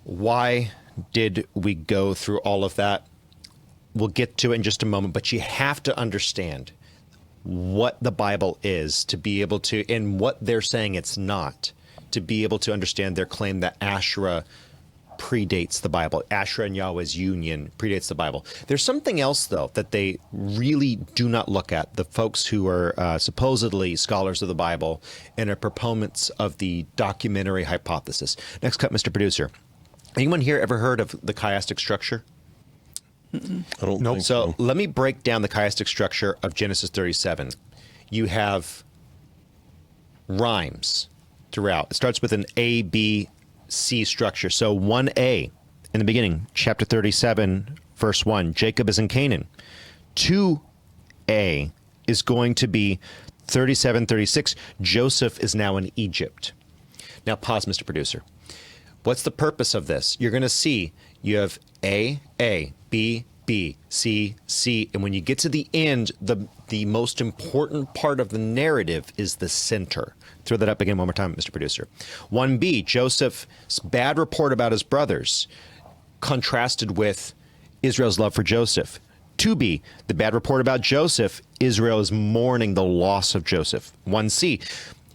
Why did we go through all of that? We'll get to it in just a moment, but you have to understand what the Bible is to be able to, and what they're saying it's not, to be able to understand their claim that Asherah predates the Bible. Asherah and Yahweh's union predates the Bible. There's something else, though, that they really do not look at, the folks who are supposedly scholars of the Bible and are proponents of the documentary hypothesis. Next cut, Mr. Producer. Anyone here ever heard of the chiastic structure? I don't think so. Let me break down the chiastic structure of Genesis 37. You have rhymes throughout. It starts with an A, B, C structure. So 1A in the beginning, chapter 37, verse 1, Jacob is in Canaan. 2A is going to be 37, 36, Joseph is now in Egypt. Now pause, Mr. Producer. What's the purpose of this? You're going to see you have A, B, B, C, C, and when you get to the end, the most important part of the narrative is the center. Throw that up again one more time, Mr. Producer. 1B, Joseph's bad report about his brothers contrasted with Israel's love for Joseph. 2B, the bad report about Joseph, Israel is mourning the loss of Joseph. 1C,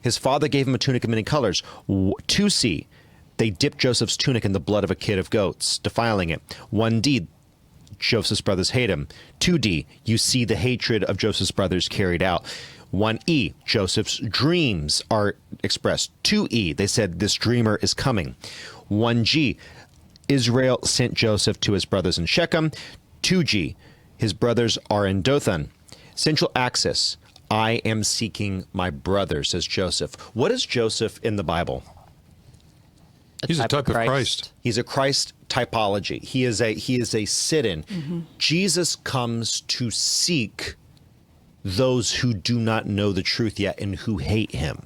his father gave him a tunic of many colors. 2C, they dipped Joseph's tunic in the blood of a kid of goats, defiling it. 1D, Joseph's brothers hate him. 2D, you see the hatred of Joseph's brothers carried out. 1E, Joseph's dreams are expressed. 2E, they said this dreamer is coming. 1G, Israel sent Joseph to his brothers in Shechem. 2G, his brothers are in Dothan. Central axis, I am seeking my brother, says Joseph. What is Joseph in the Bible? He's a type of Christ. He's a Christ typology. He is a sit-in. Mm-hmm. Jesus comes to seek those who do not know the truth yet and who hate him.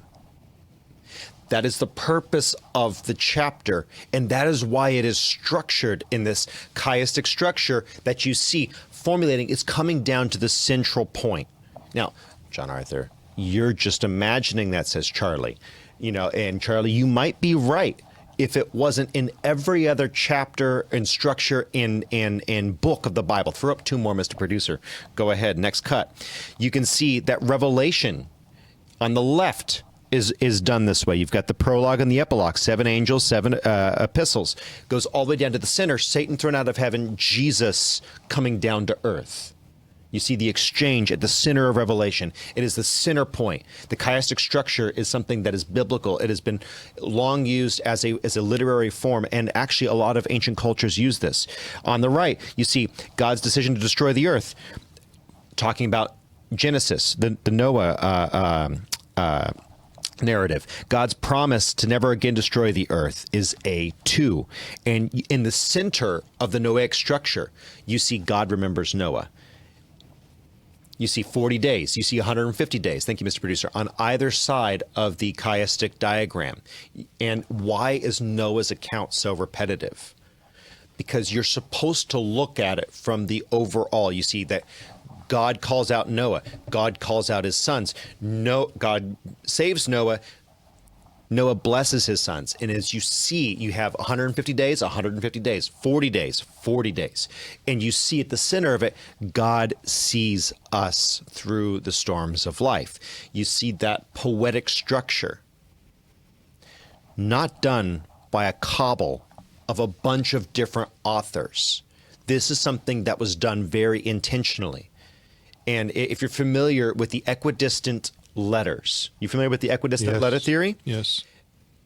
That is the purpose of the chapter, and that is why it is structured in this chiastic structure that you see formulating. It's coming down to the central point. Now, John Arthur, you're just imagining that, says Charlie. And Charlie, you might be right. If it wasn't in every other chapter and structure in book of the Bible. Throw up 2 more, Mr. Producer. Go ahead. Next cut. You can see that Revelation on the left is done this way. You've got the prologue and the epilogue, 7 angels, 7 epistles. Goes all the way down to the center, Satan thrown out of heaven, Jesus coming down to earth. You see the exchange at the center of Revelation. It is the center point. The chiastic structure is something that is biblical. It has been long used as a literary form, and actually a lot of ancient cultures use this. On the right, you see God's decision to destroy the earth, talking about Genesis, the Noah narrative. God's promise to never again destroy the earth is A2. And in the center of the Noahic structure, you see God remembers Noah. You see 40 days. You see 150 days. Thank you, Mr. Producer. On either side of the chiastic diagram. And why is Noah's account so repetitive? Because you're supposed to look at it from the overall. You see that God calls out Noah. God calls out his sons. God saves Noah. Noah blesses his sons. And as you see, you have 150 days, 150 days, 40 days, 40 days. And you see at the center of it, God sees us through the storms of life. You see that poetic structure, not done by a cobble of a bunch of different authors. This is something that was done very intentionally. And if you're familiar with the equidistant letters, you familiar with the equidistant letter theory? Yes.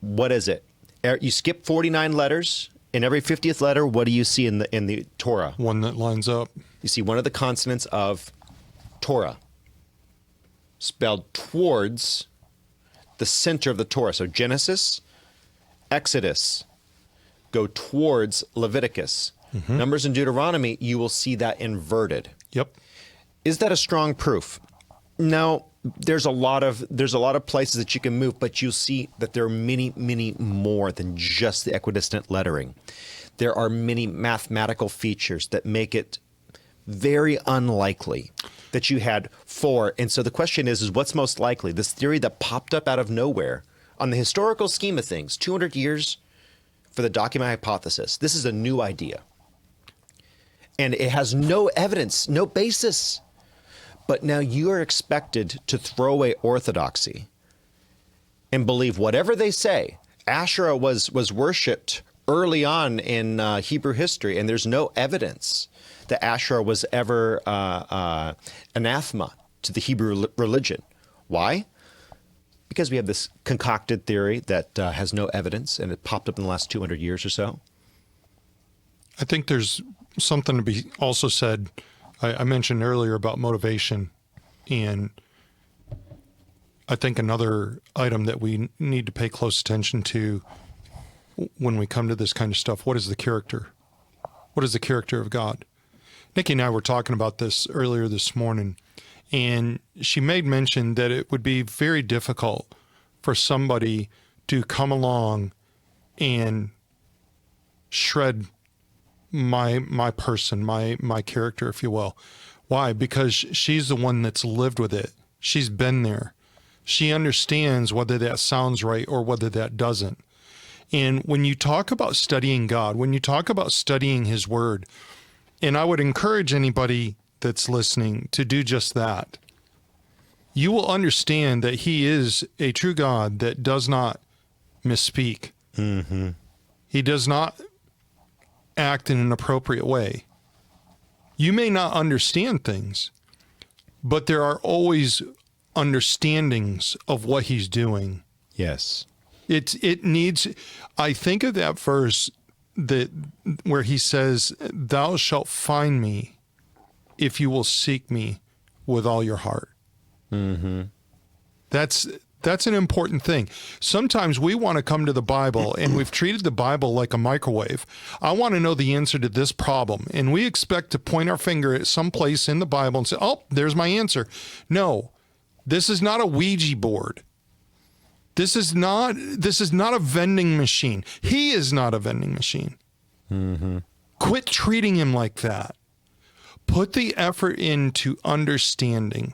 What is it? You skip 49 letters. In every 50th letter, what do you see in the Torah? One that lines up. You see one of the consonants of Torah spelled towards the center of the Torah. So Genesis, Exodus go towards Leviticus. Mm-hmm. Numbers and Deuteronomy, you will see that inverted. Yep. Is that a strong proof? No. There's a lot of places that you can move, but you'll see that there are many, many more than just the equidistant lettering. There are many mathematical features that make it very unlikely that you had four. And so the question is what's most likely? This theory that popped up out of nowhere on the historical scheme of things, 200 years for the document hypothesis. This is a new idea. And it has no evidence, no basis. But now you are expected to throw away orthodoxy and believe whatever they say. Asherah was worshipped early on in Hebrew history, and there's no evidence that Asherah was ever anathema to the Hebrew religion. Why? Because we have this concocted theory that has no evidence, and it popped up in the last 200 years or so. I think there's something to be also said. I mentioned earlier about motivation, and I think another item that we need to pay close attention to when we come to this kind of stuff, what is the character? What is the character of God? Nikki and I were talking about this earlier this morning, and she made mention that it would be very difficult for somebody to come along and shred my person, my character, if you will. Why? Because she's the one that's lived with it. She's been there. She understands whether that sounds right or whether that doesn't. And when you talk about studying God, when you talk about studying His Word, and I would encourage anybody that's listening to do just that, you will understand that He is a true God that does not misspeak. Mm-hmm. He does not act in an appropriate way. You may not understand things, but there are always understandings of what He's doing. Yes. It needs, I think of that verse that where He says, "Thou shalt find me if you will seek me with all your heart." Mm-hmm. That's an important thing. Sometimes we want to come to the Bible, and we've treated the Bible like a microwave. I want to know the answer to this problem, and we expect to point our finger at some place in the Bible and say, "Oh, there's my answer." No, this is not a Ouija board. This is not a vending machine. He is not a vending machine. Mm-hmm. Quit treating Him like that. Put the effort into understanding.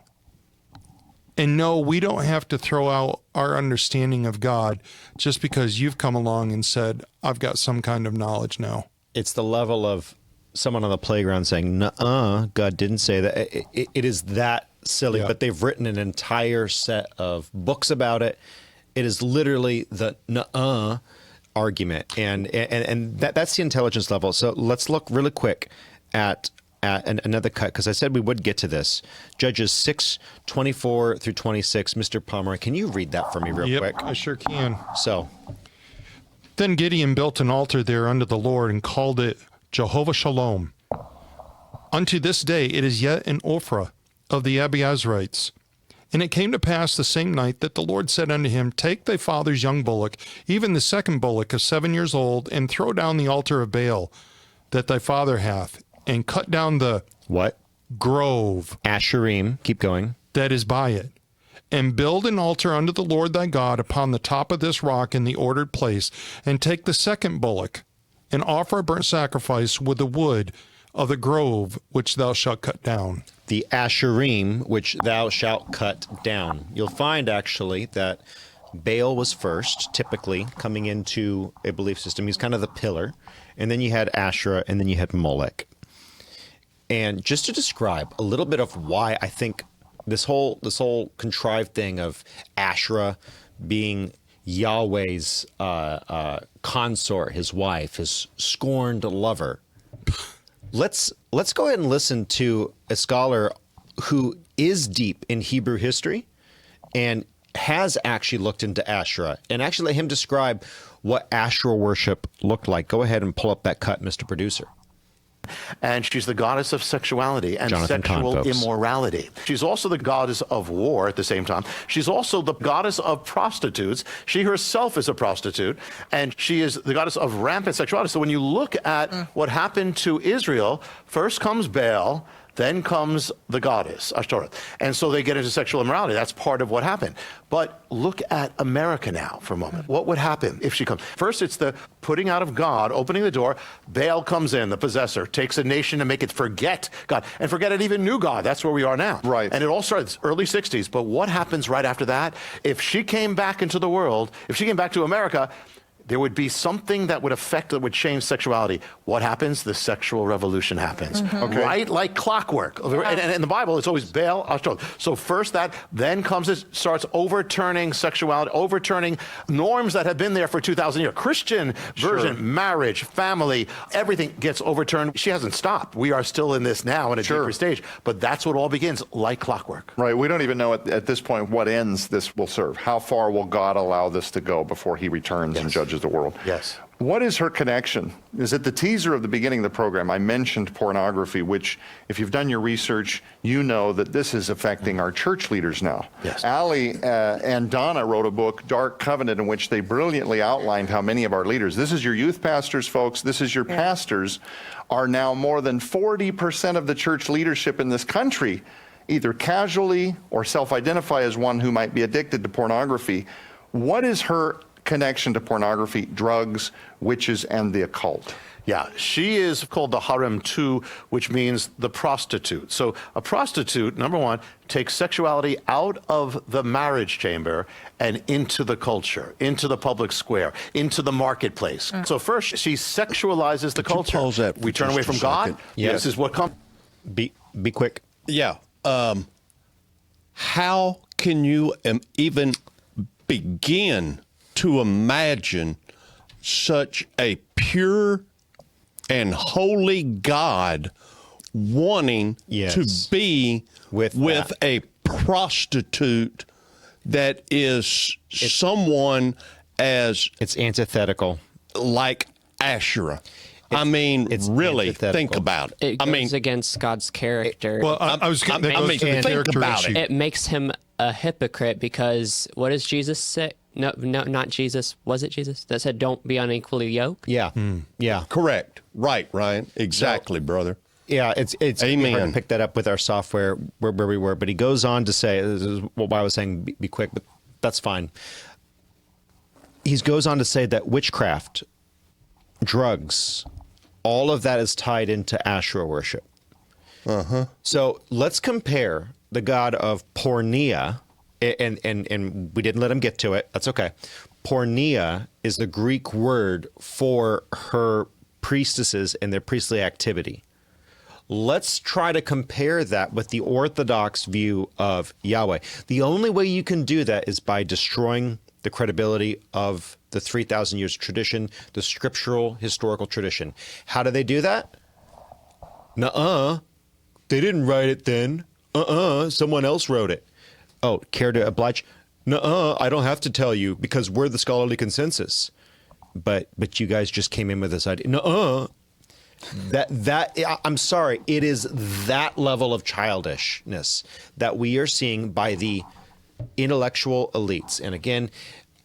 And no, we don't have to throw out our understanding of God just because you've come along and said, "I've got some kind of knowledge now." It's the level of someone on the playground saying, "Nuh-uh, God didn't say that." It is that silly, yeah. But they've written an entire set of books about it. It is literally the nuh-uh argument. And that's the intelligence level. So let's look really quick at another cut, because I said we would get to this. Judges 6:24 through 26. Mr. Pomeroy, can you read that for me real quick? I sure can. So, then Gideon built an altar there unto the Lord and called it Jehovah Shalom. Unto this day it is yet an Ophrah of the Abiezrites. And it came to pass the same night that the Lord said unto him, "Take thy father's young bullock, even the second bullock of 7 years old, and throw down the altar of Baal that thy father hath, and cut down the" what? "grove." Asherim. Keep going. "That is by it. And build an altar unto the Lord thy God upon the top of this rock in the ordered place, and take the second bullock, and offer a burnt sacrifice with the wood of the grove which thou shalt cut down." The Asherim, which thou shalt cut down. You'll find, actually, that Baal was first, typically, coming into a belief system. He's kind of the pillar. And then you had Asherah, and then you had Molech. And just to describe a little bit of why I think this whole contrived thing of Asherah being Yahweh's consort, his wife, his scorned lover. Let's go ahead and listen to a scholar who is deep in Hebrew history and has actually looked into Asherah, and actually let him describe what Asherah worship looked like. Go ahead and pull up that cut, Mr. Producer. And she's the goddess of sexuality and Jonathan sexual Kahn, folks. immorality. She's also the goddess of war at the same time. She's also the goddess of prostitutes. She herself is a prostitute, and she is the goddess of rampant sexuality. So when you look at what happened to Israel, first comes Baal, then comes the goddess, Asherah. And so they get into sexual immorality. That's part of what happened. But look at America now for a moment. What would happen if she comes? First, it's the putting out of God, opening the door. Baal comes in, the possessor, takes a nation to make it forget God and forget it even knew God. That's where we are now. Right. And it all started early 60s. But what happens right after that? If she came back into the world, if she came back to America, there would be something that would affect, that would change sexuality. What happens? The sexual revolution happens. Okay. Right? Like clockwork. And in the Bible, it's always Baal, Asherah. So first that, then comes it, starts overturning sexuality, overturning norms that have been there for 2,000 years. Christian version, marriage, family, everything gets overturned. She hasn't stopped. We are still in this now in a deeper stage. But that's what all begins, like clockwork. Right. We don't even know at this point what ends this will serve. How far will God allow this to go before he returns and judges the world? Yes. What is her connection? Is it the teaser of the beginning of the program? I mentioned pornography, which, if you've done your research, you know that this is affecting our church leaders now. Yes. Allie and Donna wrote a book, Dark Covenant, in which they brilliantly outlined how many of our leaders, this is your youth pastors, folks, this is your pastors, are now more than 40% of the church leadership in this country either casually or self-identify as one who might be addicted to pornography. What is her connection to pornography, drugs, witches, and the occult? Yeah, she is called the harem too, which means the prostitute. So a prostitute, number one, takes sexuality out of the marriage chamber and into the culture, into the public square, into the marketplace. So first, she sexualizes the culture. Pause that for we turn away just a from God. second? Yes. This is what comes. Be quick. Yeah. How can you even begin to imagine such a pure and holy God wanting to be with a prostitute that is someone as... It's antithetical. Like Asherah. I mean, really, think about it. It goes against God's character. Well, I was going to think about it. It makes him a hypocrite because what does Jesus say? No, not Jesus. Was it Jesus that said, "Don't be unequally yoked"? Yeah, yeah, correct. Right, Ryan. Exactly, brother. Yeah, it's Amen. hard to pick that up with our software where we were. But he goes on to say, this is why I was saying be quick, but that's fine. He goes on to say that witchcraft, drugs, all of that is tied into Asherah worship. So let's compare the god of Pornea. And we didn't let him get to it. That's okay. Pornea is the Greek word for her priestesses and their priestly activity. Let's try to compare that with the Orthodox view of Yahweh. The only way you can do that is by destroying the credibility of the 3,000 years tradition, the scriptural historical tradition. How do they do that? Nuh-uh. They didn't write it then. Someone else wrote it. Oh, care to oblige? Nuh-uh, I don't have to tell you because we're the scholarly consensus. But you guys just came in with this idea. Nuh-uh. I'm sorry, it is that level of childishness that we are seeing by the intellectual elites. And again,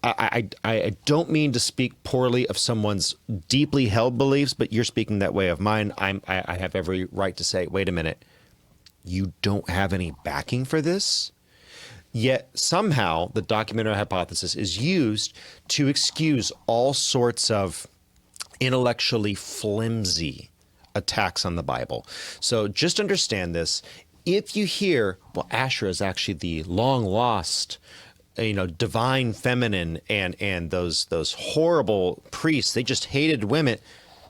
I don't mean to speak poorly of someone's deeply held beliefs, but you're speaking that way of mine. I have every right to say, wait a minute, you don't have any backing for this? Yet somehow the documentary hypothesis is used to excuse all sorts of intellectually flimsy attacks on the Bible. So just understand this. If you hear, well, Asherah is actually the long lost divine feminine and those horrible priests. They just hated women.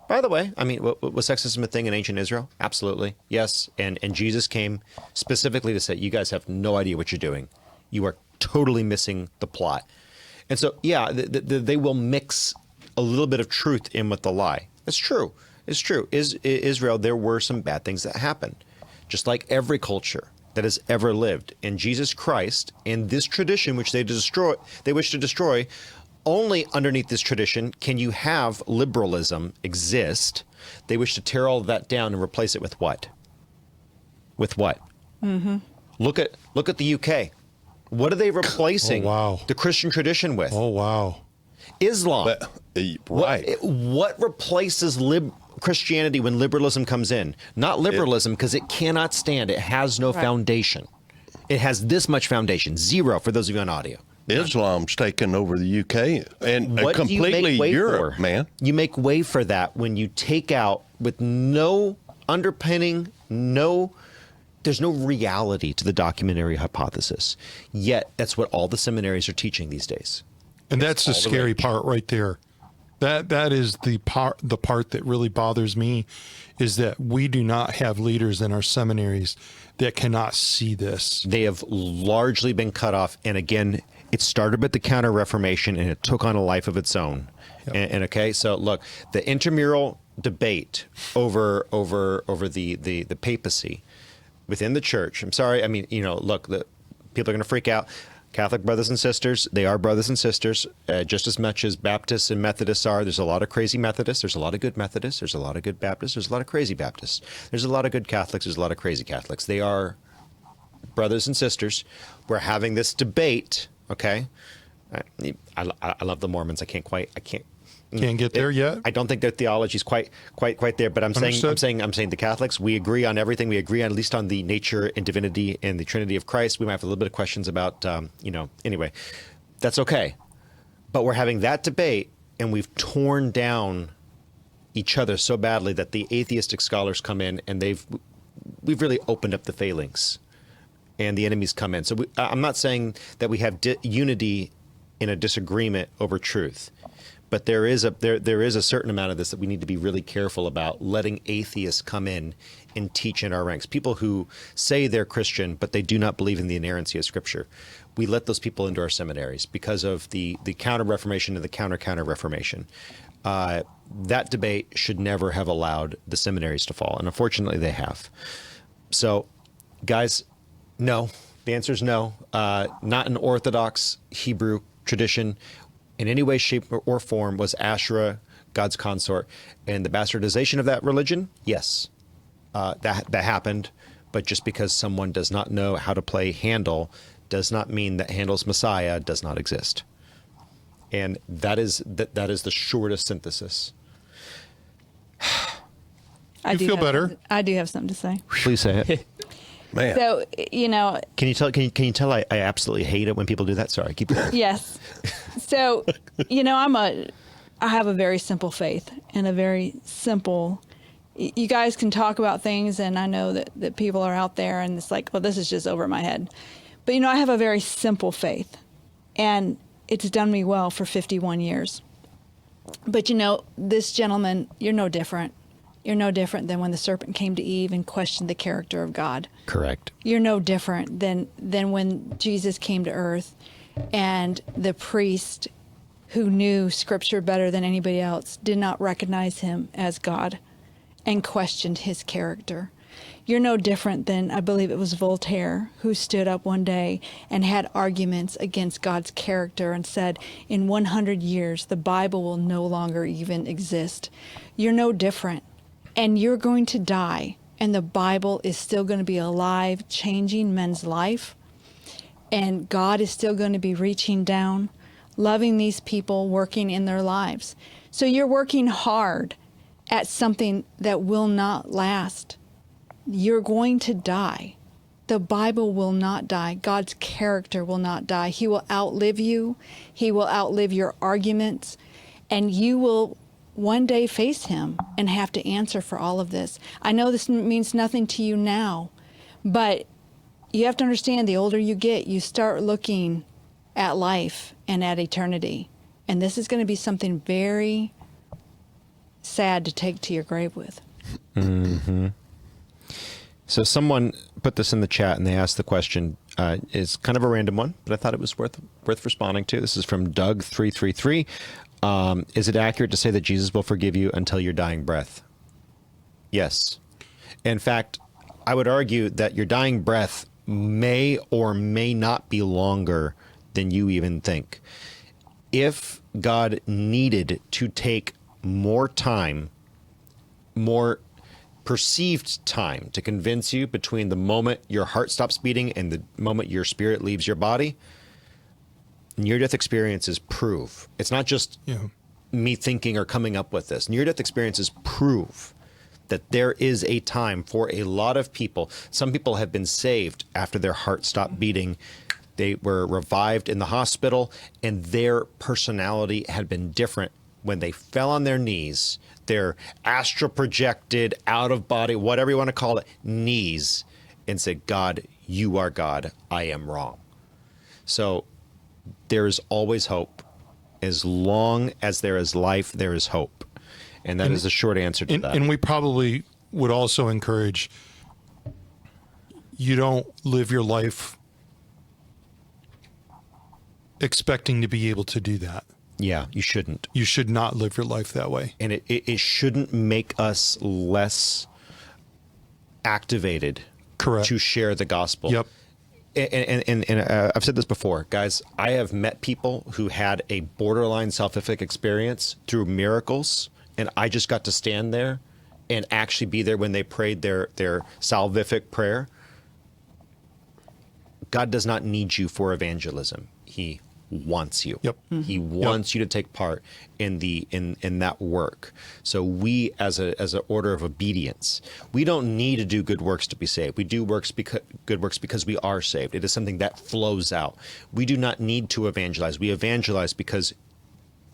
By the way, I mean, was sexism a thing in ancient Israel? Absolutely. Yes. And Jesus came specifically to say, you guys have no idea what you're doing. You are totally missing the plot. And so, yeah, they will mix a little bit of truth in with the lie. It's true. It's true. Israel, there were some bad things that happened, just like every culture that has ever lived. And Jesus Christ, in this tradition which they wish to destroy, only underneath this tradition can you have liberalism exist. They wish to tear all of that down and replace it with what? With what? Mm-hmm. Look at the UK. What are they replacing the Christian tradition with? Oh, wow. Islam. Right. What replaces Christianity when liberalism comes in? Not liberalism, because it cannot stand. It has no foundation. It has this much foundation. 0 for those of you on audio. Islam's taken over the UK and What completely Europe, man. You make way for that when you take out, with no underpinning, there's no reality to the documentary hypothesis. Yet, that's what all the seminaries are teaching these days. And that's the scary part right there. That is the part that really bothers me, is that we do not have leaders in our seminaries that cannot see this. They have largely been cut off. And again, it started with the Counter-Reformation and it took on a life of its own. Yep. And okay, so look, the intramural debate over the papacy within the church. I'm sorry. I mean, look, the people are going to freak out. Catholic brothers and sisters, they are brothers and sisters, just as much as Baptists and Methodists are. There's a lot of crazy Methodists. There's a lot of good Methodists. There's a lot of good Baptists. There's a lot of crazy Baptists. There's a lot of good Catholics. There's a lot of crazy Catholics. They are brothers and sisters. We're having this debate, okay? I love the Mormons. I can't get there yet. I don't think their theology is quite there. But I'm saying the Catholics, we agree on everything. We agree on, at least on the nature and divinity and the Trinity of Christ. We might have a little bit of questions about, anyway, that's okay. But we're having that debate, and we've torn down each other so badly that the atheistic scholars come in, and we've really opened up the phalanx, and the enemies come in. So I'm not saying that we have unity in a disagreement over truth. But there is a certain amount of this that we need to be really careful about, letting atheists come in and teach in our ranks. People who say they're Christian, but they do not believe in the inerrancy of Scripture. We let those people into our seminaries because of the Counter-Reformation and the Counter-Reformation. That debate should never have allowed the seminaries to fall, and unfortunately they have. So, guys, no. The answer is no. Not an Orthodox Hebrew tradition. In any way, shape, or form was Asherah God's consort. And the bastardization of that religion, yes, that happened. But just because someone does not know how to play Handel does not mean that Handel's Messiah does not exist. And that is the shortest synthesis. I feel better. I do have something to say. Please say it. Man. So, Can you tell I absolutely hate it when people do that? Sorry, keep going. Yes. So, I have a very simple faith and a very simple, you guys can talk about things, and I know that people are out there and it's like, well, this is just over my head. But, I have a very simple faith, and it's done me well for 51 years. But, this gentleman, you're no different. You're no different than when the serpent came to Eve and questioned the character of God. Correct. You're no different than when Jesus came to earth and the priest who knew Scripture better than anybody else did not recognize him as God and questioned his character. You're no different than, I believe it was Voltaire, who stood up one day and had arguments against God's character and said, in 100 years, the Bible will no longer even exist. You're no different. And you're going to die, and the Bible is still going to be alive, changing men's life. And God is still going to be reaching down, loving these people, working in their lives. So you're working hard at something that will not last. You're going to die. The Bible will not die. God's character will not die. He will outlive you. He will outlive your arguments. And you will one day face him and have to answer for all of this. I know this means nothing to you now, but you have to understand, the older you get, you start looking at life and at eternity. And this is going to be something very sad to take to your grave with. Mm-hmm. So someone put this in the chat, and they asked the question. It's kind of a random one, but I thought it was worth responding to. This is from Doug333. Is it accurate to say that Jesus will forgive you until your dying breath? Yes. In fact, I would argue that your dying breath may or may not be longer than you even think. If God needed to take more time, more perceived time to convince you between the moment your heart stops beating and the moment your spirit leaves your body, near-death experiences prove. It's not just me thinking or coming up with this. Near-death experiences prove that there is a time for a lot of people. Some people have been saved after their heart stopped beating. They were revived in the hospital, and their personality had been different when they fell on their knees, their astral projected, out of body, whatever you want to call it, knees, and said, God, you are God, I am wrong. So there is always hope. As long as there is life, there is hope. And that is the short answer to that. And we probably would also encourage you don't live your life expecting to be able to do that. Yeah, you shouldn't. You should not live your life that way. And it shouldn't make us less activated to share the gospel. Yep. And I've said this before, guys, I have met people who had a borderline salvific experience through miracles, and I just got to stand there and actually be there when they prayed their salvific prayer. God does not need you for evangelism. He wants you. Yep. Mm-hmm. He wants you to take part in that work. So we, as an order of obedience, we don't need to do good works to be saved. We do good works because we are saved. It is something that flows out. We do not need to evangelize. We evangelize because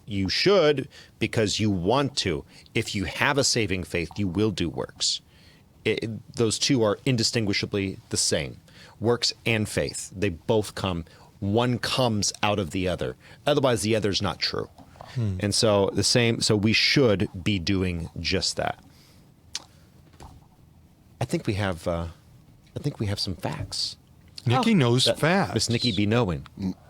you should, because you want to. If you have a saving faith, you will do works. Those two are indistinguishably the same. Works and faith. They both come. One comes out of the other. Otherwise, the other is not true. And so so we should be doing just that. I think we have some facts. Nikki knows facts. Miss Nikki be knowing.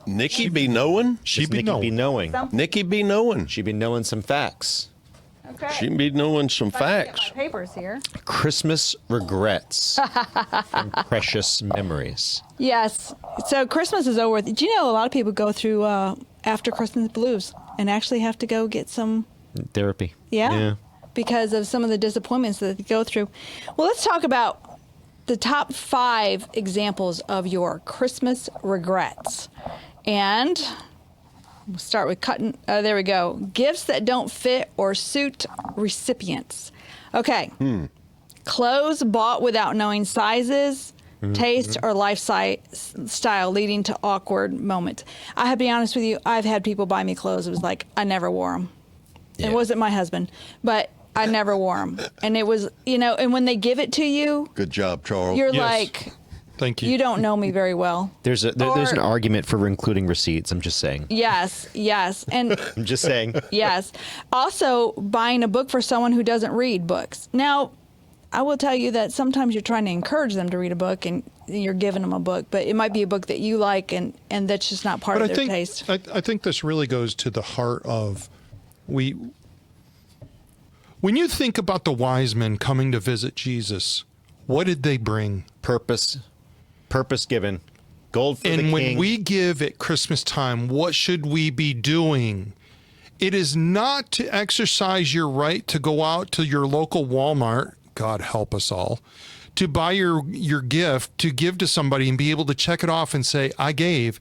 Nikki be knowing? She be knowing. Nikki be knowing. She be knowing some facts. Okay. She be knowing some facts. Papers here. Christmas regrets and precious memories. Yes. So Christmas is over with. Do you know a lot of people go through after Christmas blues and actually have to go get some therapy? Yeah. Because of some of the disappointments that they go through. Well, let's talk about the top 5 examples of your Christmas regrets. And we'll start with cutting. There we go. Gifts that don't fit or suit recipients. Okay. Clothes bought without knowing sizes, taste, or lifestyle, leading to awkward moments. I have to be honest with you. I've had people buy me clothes. It was like I never wore them. Yeah. It wasn't my husband, but I never wore them. And it was, and when they give it to you. Good job, Charles. You're like. Thank you. You don't know me very well. There's an argument for including receipts. I'm just saying. Yes, and I'm just saying. Yes. Also, buying a book for someone who doesn't read books. Now, I will tell you that sometimes you're trying to encourage them to read a book, and you're giving them a book, but it might be a book that you like, and that's just not part of their taste. I think this really goes to the heart of when you think about the wise men coming to visit Jesus, what did they bring? Purpose given, gold for the king. And when we give at Christmas time, what should we be doing? It is not to exercise your right to go out to your local Walmart, God help us all, to buy your gift, to give to somebody and be able to check it off and say, I gave.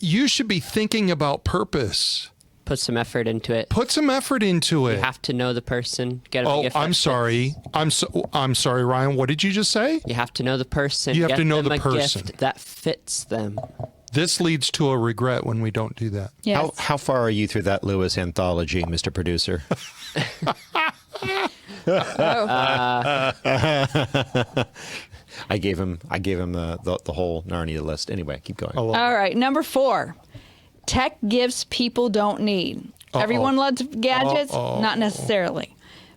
You should be thinking about purpose. Put some effort into it. Put some effort into it. You have to know the person. Get a gift. I'm sorry. I'm sorry, Ryan. What did you just say? You have to know the person. You have to know them the a person gift that fits them. This leads to a regret when we don't do that. Yes. How far are you through that Lewis anthology, Mr. Producer? I gave him the whole Narnia list. Anyway, keep going. All right, number 4. Tech gifts people don't need. Everyone loves gadgets? Not necessarily.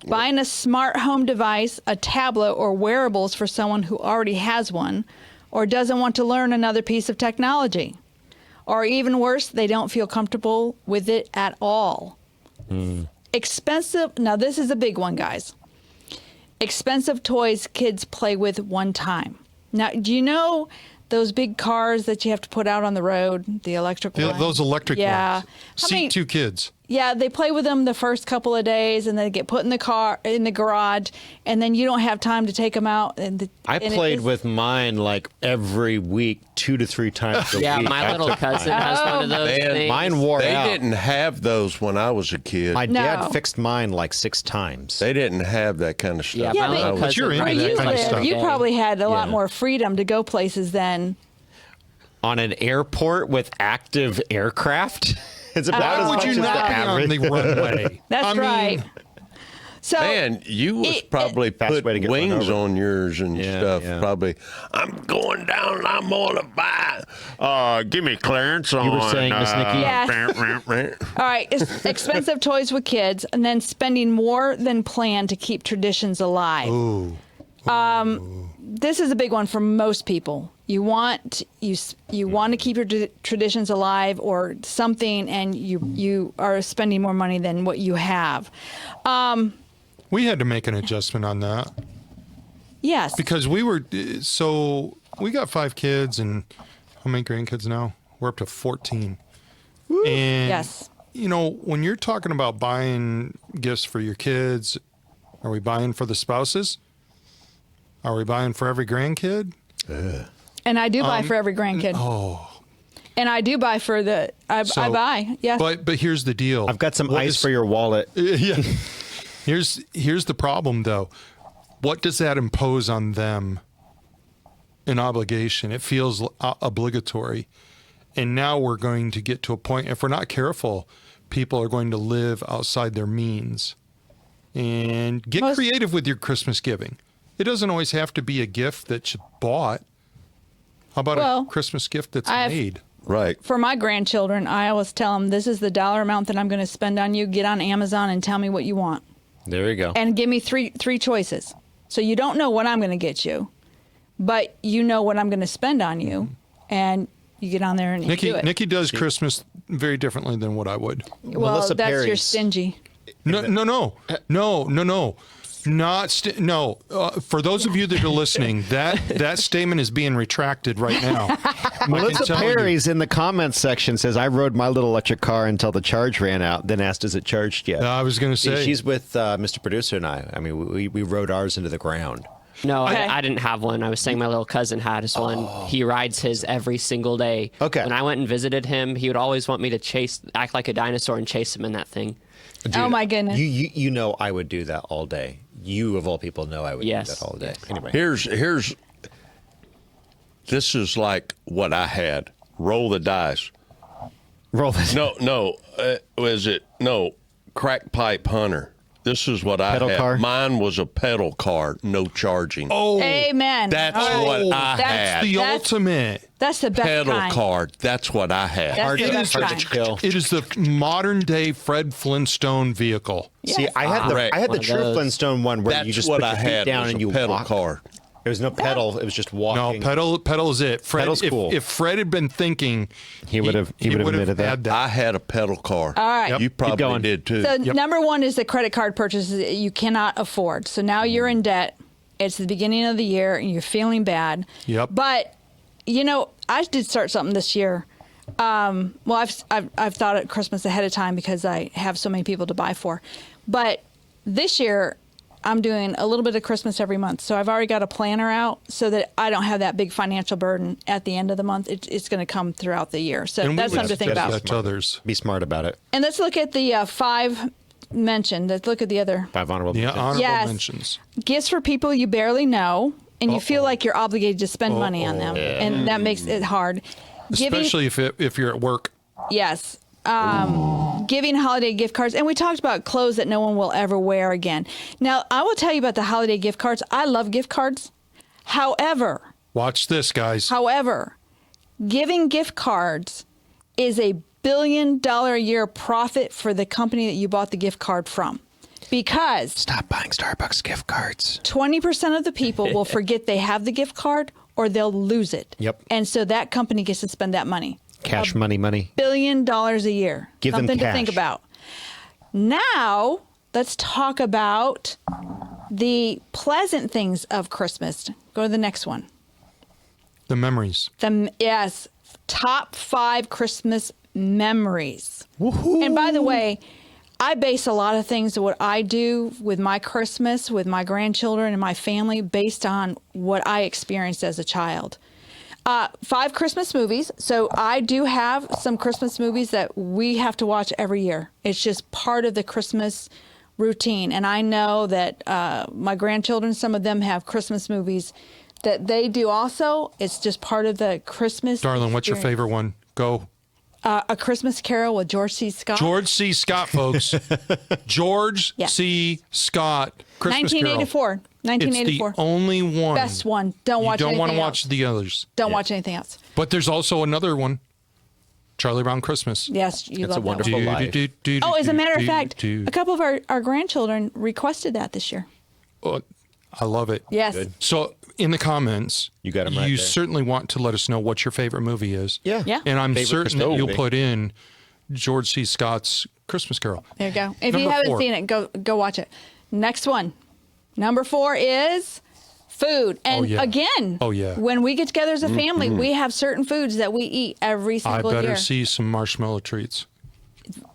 Buying a smart home device, a tablet, or wearables for someone who already has one or doesn't want to learn another piece of technology. Or even worse, they don't feel comfortable with it at all. Expensive, now this is a big one, guys. Expensive toys kids play with one time. Now, do you know those big cars that you have to put out on the road, the electric ones? Those electric ones. Seat 2 kids. Yeah, they play with them the first couple of days, and they get put in the garage, and then you don't have time to take them out. I played with mine like every week, 2 to 3 times a week. Yeah, my little cousin has one of those things. Mine wore out. They didn't have those when I was a kid. My dad fixed mine like 6 times. They didn't have that kind of stuff. Yeah, my little cousin. You're into that kind of stuff. You probably had a lot more freedom to go places then. On an airport with active aircraft? It's about Why as would much you as not the be on average. the runway? That's right. So, Man, you was probably Fast put way to get run wings over. on yours and stuff. yeah. Probably, I'm going down and I'm going to buy. Give me clearance on. You were saying, Miss Nikki? Yeah. All right, it's expensive toys with kids, and then spending more than planned to keep traditions alive. Ooh. This is a big one for most people. You want to keep your traditions alive or something, and you are spending more money than what you have. We had to make an adjustment on that. Yes. Because we got 5 kids, and how many grandkids now? We're up to 14. Woo. And, yes. You know, when you're talking about buying gifts for your kids, are we buying for the spouses? Are we buying for every grandkid? And I do buy for every grandkid. Oh. And I do buy for I buy, yes. But here's the deal. I've got some ice for your wallet. Yeah. Here's the problem, though. What does that impose on them? An obligation. It feels obligatory. And now we're going to get to a point, if we're not careful, people are going to live outside their means. And get creative with your Christmas giving. It doesn't always have to be a gift that's bought. How about a Christmas gift that's made? Right. For my grandchildren, I always tell them, this is the dollar amount that I'm going to spend on you. Get on Amazon and tell me what you want. There you go. And give me three choices. So you don't know what I'm going to get you, but you know what I'm going to spend on you. And you get on there and do it. Nikki does Christmas very differently than what I would. Well, Melissa that's Perry's. your stingy. No. For those of you that are listening, that statement is being retracted right now. Melissa Perry's in the comments section says, I rode my little electric car until the charge ran out, then asked, is it charged yet? I was going to say. She's with Mr. Producer and I. I mean, we rode ours into the ground. No, I didn't have one. I was saying my little cousin had one. He rides his every single day. Okay. When I went and visited him, he would always want me to act like a dinosaur and chase him in that thing. Dude, oh, my goodness. You know I would do that all day. You, of all people, know I would do that all day. Anyway. This is like what I had. Roll the dice. Roll the dice. Crack pipe hunter. This is what pedal I had. Car? Mine was a pedal car, no charging. Oh, amen. That's what I had. That's the ultimate. That's the best pedal kind. car. That's what I had. That's the best kind. It is the modern day Fred Flintstone vehicle. Yes. See, I had the true Flintstone one where you just put your feet down and you pedal walk. car. There was no pedal. It was just walking. No, pedal is it. Fred, Pedal's cool. If Fred had been thinking, he would have admitted that. had that. I had a pedal car. All right. Yep. You probably did too. So number one is the credit card purchases that you cannot afford. So now you're in debt. It's the beginning of the year and you're feeling bad. But I did start something this year. I've thought of Christmas ahead of time because I have so many people to buy for. But this year, I'm doing a little bit of Christmas every month. So I've already got a planner out so that I don't have that big financial burden at the end of the month. It's going to come throughout the year. So that's something to think about. That to others. Be smart about it. And let's look at the 5 mentioned. Let's look at the other 5 honorable mentions. Yeah, honorable mentions. Gifts for people you barely know, and you feel like you're obligated to spend money on them, and that makes it hard. Especially if you're at work. Yes. Giving holiday gift cards. And we talked about clothes that no one will ever wear again. Now, I will tell you about the holiday gift cards. I love gift cards. However, watch this, guys. Giving gift cards is a $1 billion a year profit for the company that you bought the gift card from. Because stop buying Starbucks gift cards. 20% of the people will forget they have the gift card or they'll lose it. Yep. And so that company gets to spend that money. Cash money. $1 billion a year. Give them Something cash. to think about. Now, let's talk about the pleasant things of Christmas. Go to the next one. The memories. Yes, top 5 Christmas memories. Woohoo. And by the way, I base a lot of things, what I do with my Christmas, with my grandchildren and my family, based on what I experienced as a child. 5 Christmas movies. So I do have some Christmas movies that we have to watch every year. It's just part of the Christmas routine. And I know that my grandchildren, some of them have Christmas movies that they do also. It's just part of the Christmas Darling, what's your favorite one? Go. A Christmas Carol with George C. Scott. George C. Scott, folks. George C. Scott, Christmas 1984. Carol. 1984. It's the only one. Best one. Don't watch anything else. You don't want to watch the others. Don't watch anything else. But there's also another one. Charlie Brown Christmas. Yes, you It's love a wonderful that one. life. Oh, as a matter of fact, a couple of our grandchildren requested that this year. Oh, I love it. Yes. Good. So in the comments, you got 'em right you there. certainly want to let us know what your favorite movie is. Yeah. Yeah. And I'm Favorite certain Christmas that you'll movie. put in George C. Scott's Christmas Carol. There you go. If Number you haven't 4. seen it, go watch it. Next one. Number 4 is food. And again, when we get together as a family, we have certain foods that we eat every I single better year. see some marshmallow treats.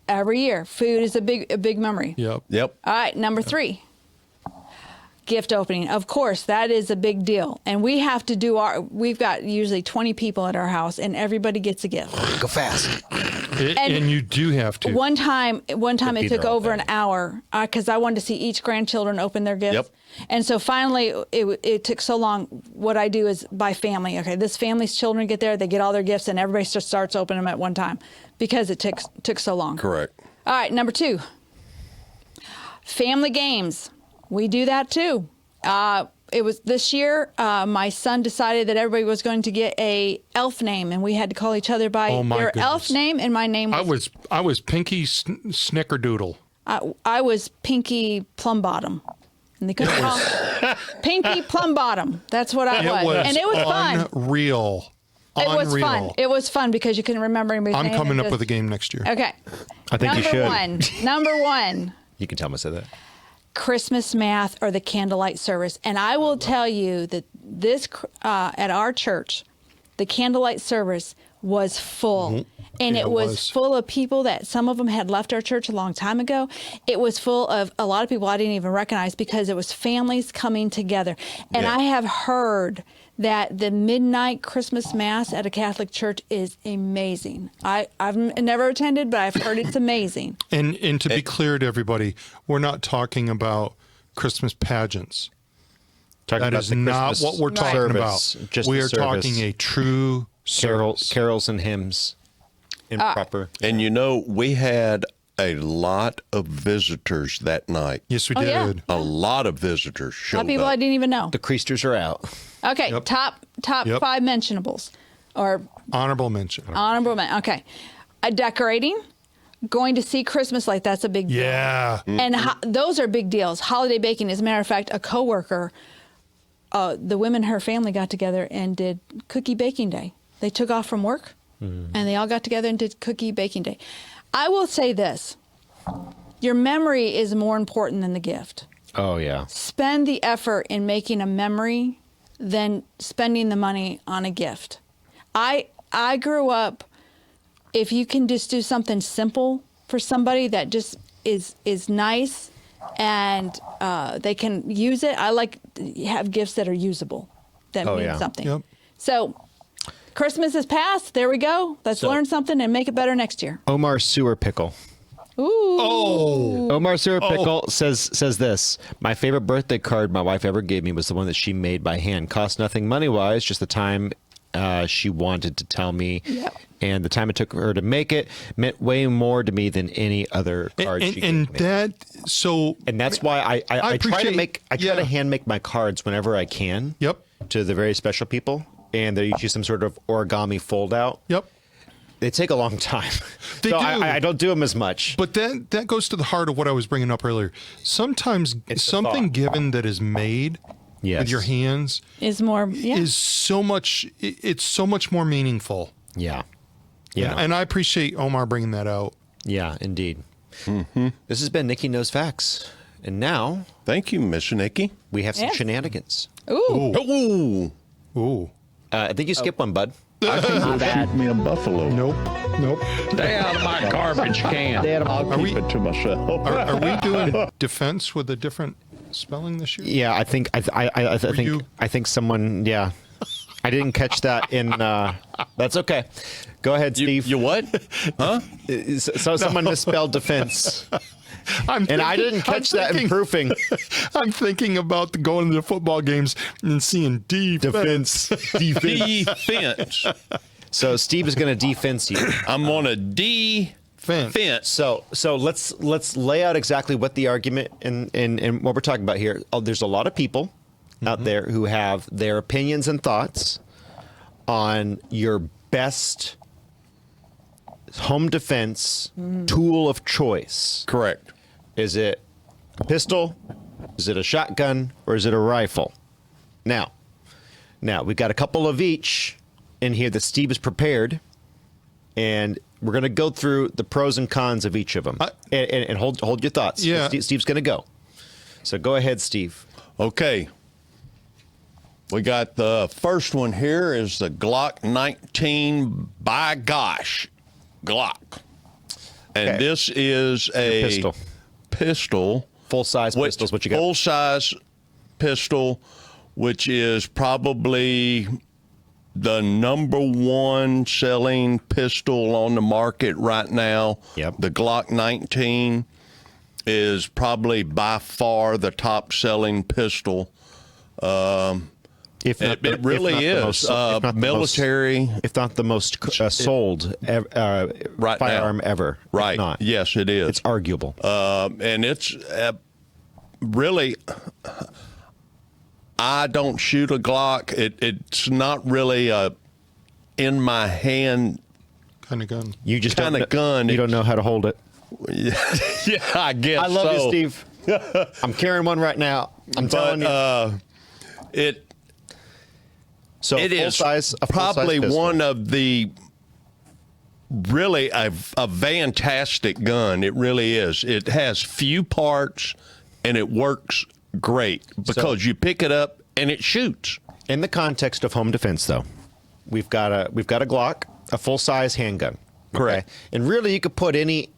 Every year. Food is a big memory. Yep. All right, number 3. Gift opening. Of course, that is a big deal. And we have to do we've got usually 20 people at our house and everybody gets a gift. Go fast. And you do have to. One time be it took there all over day. an hour because I wanted to see each grandchildren open their gifts. Yep. And so finally, it took so long. What I do is by family. Okay, this family's children get there, they get all their gifts, and everybody just starts opening them at one time because it took so long. Correct. All right, number 2. Family games. We do that too. It was this year, my son decided that everybody was going to get a elf name, and we had to call each other by their elf name, and my name was... I was Pinky Snickerdoodle. I was Pinky Plumbottom. And they couldn't call Pinky Plumbottom. That's what I was. And it was fun. Unreal. It was fun. It was fun because you couldn't remember anybody's name. I'm coming up with a game next year. Okay. I think you should. Number 1. You can tell me I said that. Christmas math or the candlelight service. And I will tell you that this at our church, the candlelight service was full. And it was full of people that some of them had left our church a long time ago. It was full of a lot of people I didn't even recognize because it was families coming together. And I have heard that the midnight Christmas mass at a Catholic church is amazing. I've never attended, but I've heard it's amazing. And to be clear to everybody, we're not talking about Christmas pageants. That is not what we're talking about. We are talking a true carols and hymns in proper. And you know, we had a lot of visitors that night. Yes, we did. Yeah. A lot of visitors A lot of people I didn't even know. The Creasters are out. Okay, top 5 mentionables or honorable mention. Okay, decorating, going to see Christmas light. That's a big deal. Yeah, and those are big deals. Holiday baking. As a matter of fact, a coworker, the women in her family got together and did cookie baking day. They took off from work, and they all got together and did cookie baking day. I will say this: your memory is more important than the gift. Oh yeah. Spend the effort in making a memory than spending the money on a gift. I grew up, if you can just do something simple for somebody that just is nice and they can use it. I like to have gifts that are usable, that mean something. Yep. So Christmas is past. There we go. Let's learn something and make it better next year. Omar Sewer Pickle. Ooh. Oh. Omar Sewer Pickle says this. My favorite birthday card my wife ever gave me was the one that she made by hand. Cost nothing money-wise, just the time she wanted to tell me. Yep. And the time it took her to make it meant way more to me than any other card she gave me. And that's why I try to hand make my cards whenever I can. Yep. to the very special people, and they're usually some sort of origami fold out. Yep. They take a long time. They so do. I don't do them as much. But then that goes to the heart of what I was bringing up earlier. Sometimes It's the something thought. given that is made with your hands Is more, yeah. is so much. It's so much more meaningful. Yeah. Yeah. And I appreciate Omar bringing that out. Yeah, indeed. This has been Nikki Knows Facts. And now Thank you, Miss Nikki. we have some Yes. shenanigans. Ooh. Ooh. Ooh. I think you skipped one, bud. Shoot me a buffalo. Nope. Stay out of my garbage can. I'll keep it to myself. Are we doing defense with a different spelling this year? Yeah, I think I think someone. Yeah, I didn't catch that in. That's okay. Go ahead, Steve. You what? Huh? So someone misspelled defense, I didn't catch that in proofing. I'm thinking about going to the football games and seeing defense. Defense. So Steve is going to defense you. I'm on a defense. So let's lay out exactly what the argument and what we're talking about here. There's a lot of people out there who have their opinions and thoughts on your best home defense tool of choice. Correct. Is it a pistol? Is it a shotgun? Or is it a rifle? Now we've got a couple of each in here that Steve has prepared, and we're going to go through the pros and cons of each of them. And hold your thoughts. Yeah. Steve's going to go. So go ahead, Steve. Okay. We got the first one here is the Glock 19. By gosh, Glock. And Okay. this is a pistol. Full-size pistol is what you got. Full-size pistol, which is probably the number one selling pistol on the market right now. Yep. The Glock 19 is probably by far the top selling pistol. If not, It really is. Military. If not the most sold Right firearm now. ever. If Right. not. Yes, it is. It's arguable. And it's really, I don't shoot a Glock. It's not really a in my hand Kind of gun. You just kind don't of gun. You don't know how to hold it. Yeah, I guess I love so. you, Steve. I'm carrying one right now. I'm telling you. So It is probably one of the really a fantastic gun. It really is. It has few parts and it works great because you pick it up and it shoots. In the context of home defense, though, we've got a Glock, a full size handgun. Correct. Okay? And really, you could put any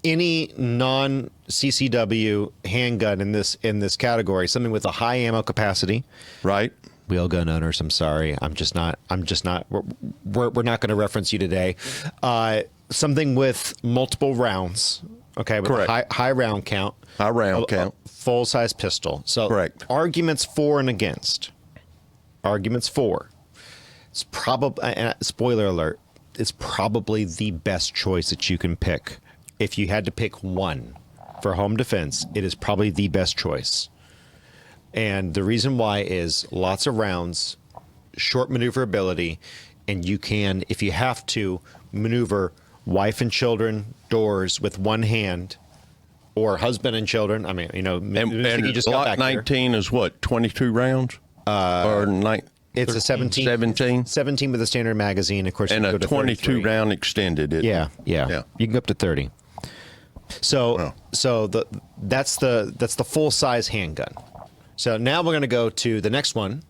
non CCW handgun in this category. Something with a high ammo capacity. Right. Wheelgun owners, I'm sorry. I'm just not. We're not going to reference you today. Something with multiple rounds. Okay, with Correct. a high round count. High round count. Full size pistol. So Correct. Arguments for and against. Arguments for. It's probably spoiler alert. It's probably the best choice that you can pick. If you had to pick one for home defense, it is probably the best choice. And the reason why is lots of rounds, short maneuverability, and you can, if you have to, maneuver wife and children doors with one hand, or husband and children. I mean, you know, And you just got Glock back here. 19 is what, 22 rounds? Or It's a 17. 17? 17 with a standard magazine. Of course, you And can go a to 22 33. round extended. Yeah. You can go up to 30. So that's the full size handgun. So now we're going to go to the next one.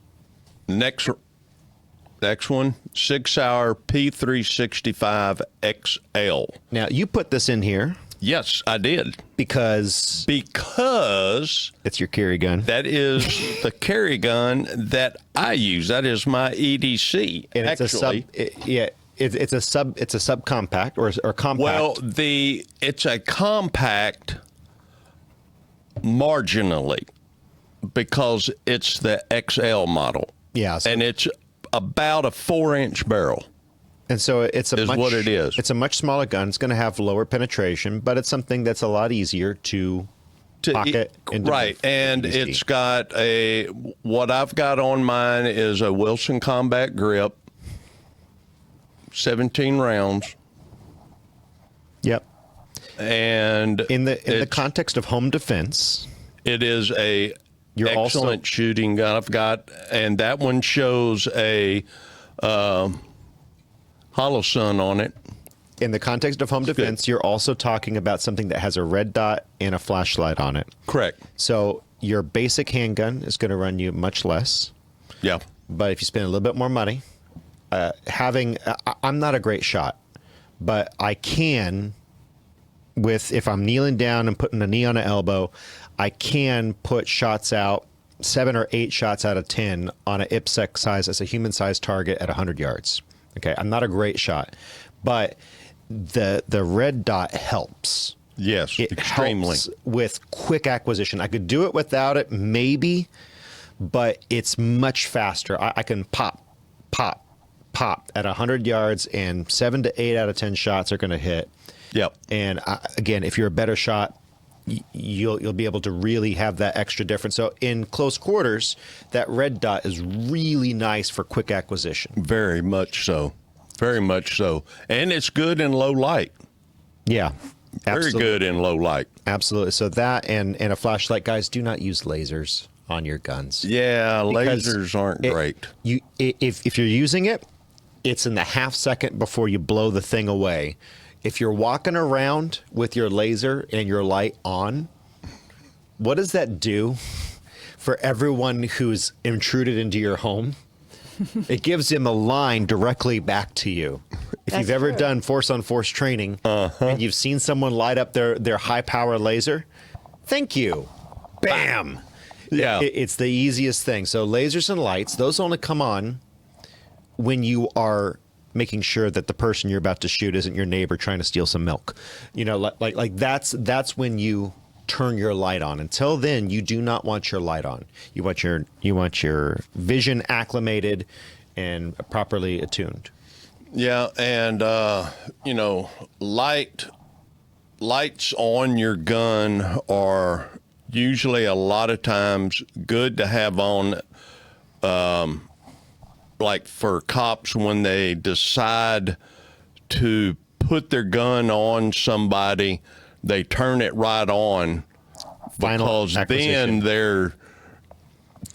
Next one, 6-hour P365 XL. Now you put this in here. Yes, I did. Because it's your carry gun. That is the carry gun that I use. That is my EDC. And it's actually. it's a subcompact or compact. Well, it's a compact marginally because it's the XL model. Yeah. And it's about a 4-inch barrel. And so it's what it is. It's a much smaller gun. It's going to have lower penetration, but it's something that's a lot easier to pocket. Right, and it's got what I've got on mine is a Wilson Combat Grip, 17 rounds. Yep. And in the context of home defense, it is you're excellent also shooting gun I've got, and that one shows a Holosun on it. In the context of home defense, you're also talking about something that has a red dot and a flashlight on it. Correct. So your basic handgun is going to run you much less. Yeah. But if you spend a little bit more money, I'm not a great shot, but I can, if I'm kneeling down and putting a knee on an elbow, I can put shots out, 7 or 8 shots out of 10 on an IPSC size as a human-sized target at 100 yards. Okay, I'm not a great shot, but the red dot helps. Yes, it extremely. Helps with quick acquisition. I could do it without it, maybe, but it's much faster. I can pop at 100 yards, and 7 to 8 out of 10 shots are going to hit. Yep. And again, if you're a better shot, you'll be able to really have that extra difference. So in close quarters, that red dot is really nice for quick acquisition. Very much so. Very much so. And it's good in low light. Yeah. Absolutely. Very good in low light. Absolutely. So that and a flashlight, guys, do not use lasers on your guns. Yeah, lasers aren't great. If you're using it, it's in the half second before you blow the thing away. If you're walking around with your laser and your light on, what does that do for everyone who's intruded into your home? It gives them a line directly back to you. If you've ever done force-on-force training and you've seen someone light up their high-power laser, thank you. Bam! Yeah. It's the easiest thing. So lasers and lights, those only come on when you are making sure that the person you're about to shoot isn't your neighbor trying to steal some milk. You know, like that's when you turn your light on. Until then, you do not want your light on. You want your vision acclimated and properly attuned. Yeah, and lights on your gun are usually a lot of times good to have on, like for cops when they decide to put their gun on somebody, they turn it right on because then they're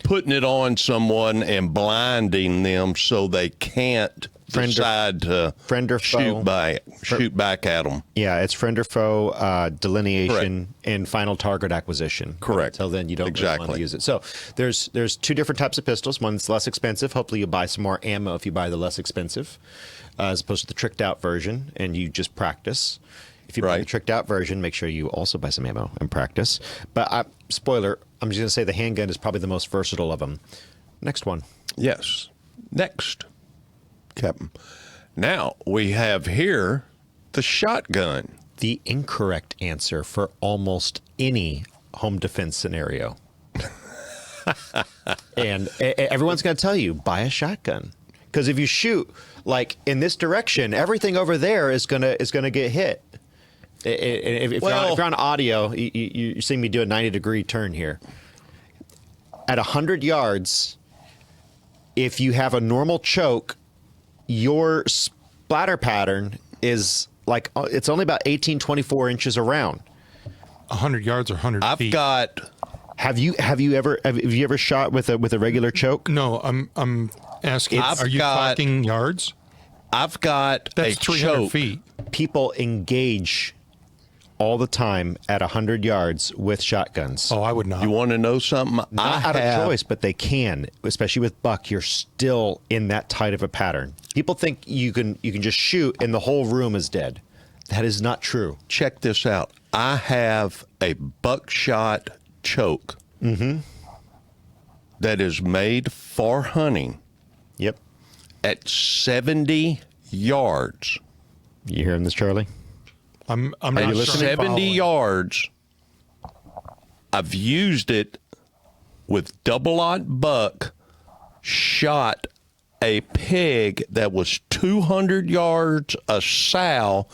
putting it on someone and blinding them so they can't decide to shoot back at them. Yeah, it's friend or foe delineation and final target acquisition. Correct. Until then, you don't really want to use it. So there's 2 different types of pistols. One's less expensive. Hopefully, you buy some more ammo if you buy the less expensive, as opposed to the tricked out version, and you just practice. If you buy the tricked out version, make sure you also buy some ammo and practice. But spoiler, I'm just going to say the handgun is probably the most versatile of them. Next one. Yes. Next, Captain. Now we have here the shotgun. The incorrect answer for almost any home defense scenario. And everyone's going to tell you, buy a shotgun. Because if you shoot like in this direction, everything over there is gonna get hit. If you're on audio, you see me do a 90-degree turn here. At 100 yards, if you have a normal choke, your splatter pattern is like, it's only about 18, 24 inches around. 100 yards or 100 feet. Have you ever shot with a regular choke? No, I'm asking. Are you talking yards? I've got That's 300 choke. feet. People engage all the time at 100 yards with shotguns. Oh, I would not. You want to know something? Not out of choice, but they can. Especially with buck, you're still in that tight of a pattern. People think you can just shoot and the whole room is dead. That is not true. Check this out. I have a buckshot choke that is made for hunting. Yep. At 70 yards. You hearing this, Charlie? I'm at not 70 yards. I've used it with double-aught buck, shot a pig that was 200 yards a sow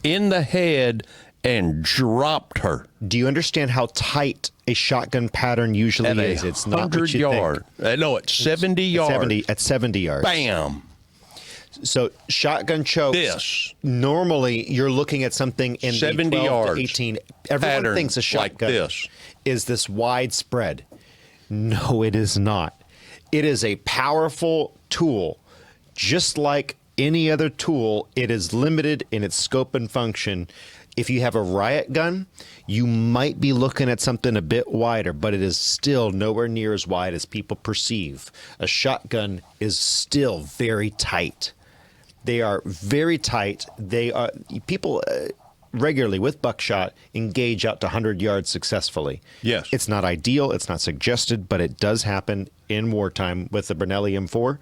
in the head and dropped her. Do you understand how tight a shotgun pattern usually is? It's not 100 yard. No, it's 70 yards. At 70 yards. Bam. So shotgun chokes. Normally, you're looking at something in 70 the 12 yards. to 18. Everyone Pattern thinks a shotgun like this. is this widespread. No, it is not. It is a powerful tool, just like any other tool. It is limited in its scope and function. If you have a riot gun, you might be looking at something a bit wider, but it is still nowhere near as wide as people perceive. A shotgun is still very tight. They are very tight. They are people regularly with buckshot engage out to 100 yards successfully. Yes. It's not ideal. It's not suggested, but it does happen in wartime with the Brunelli M4.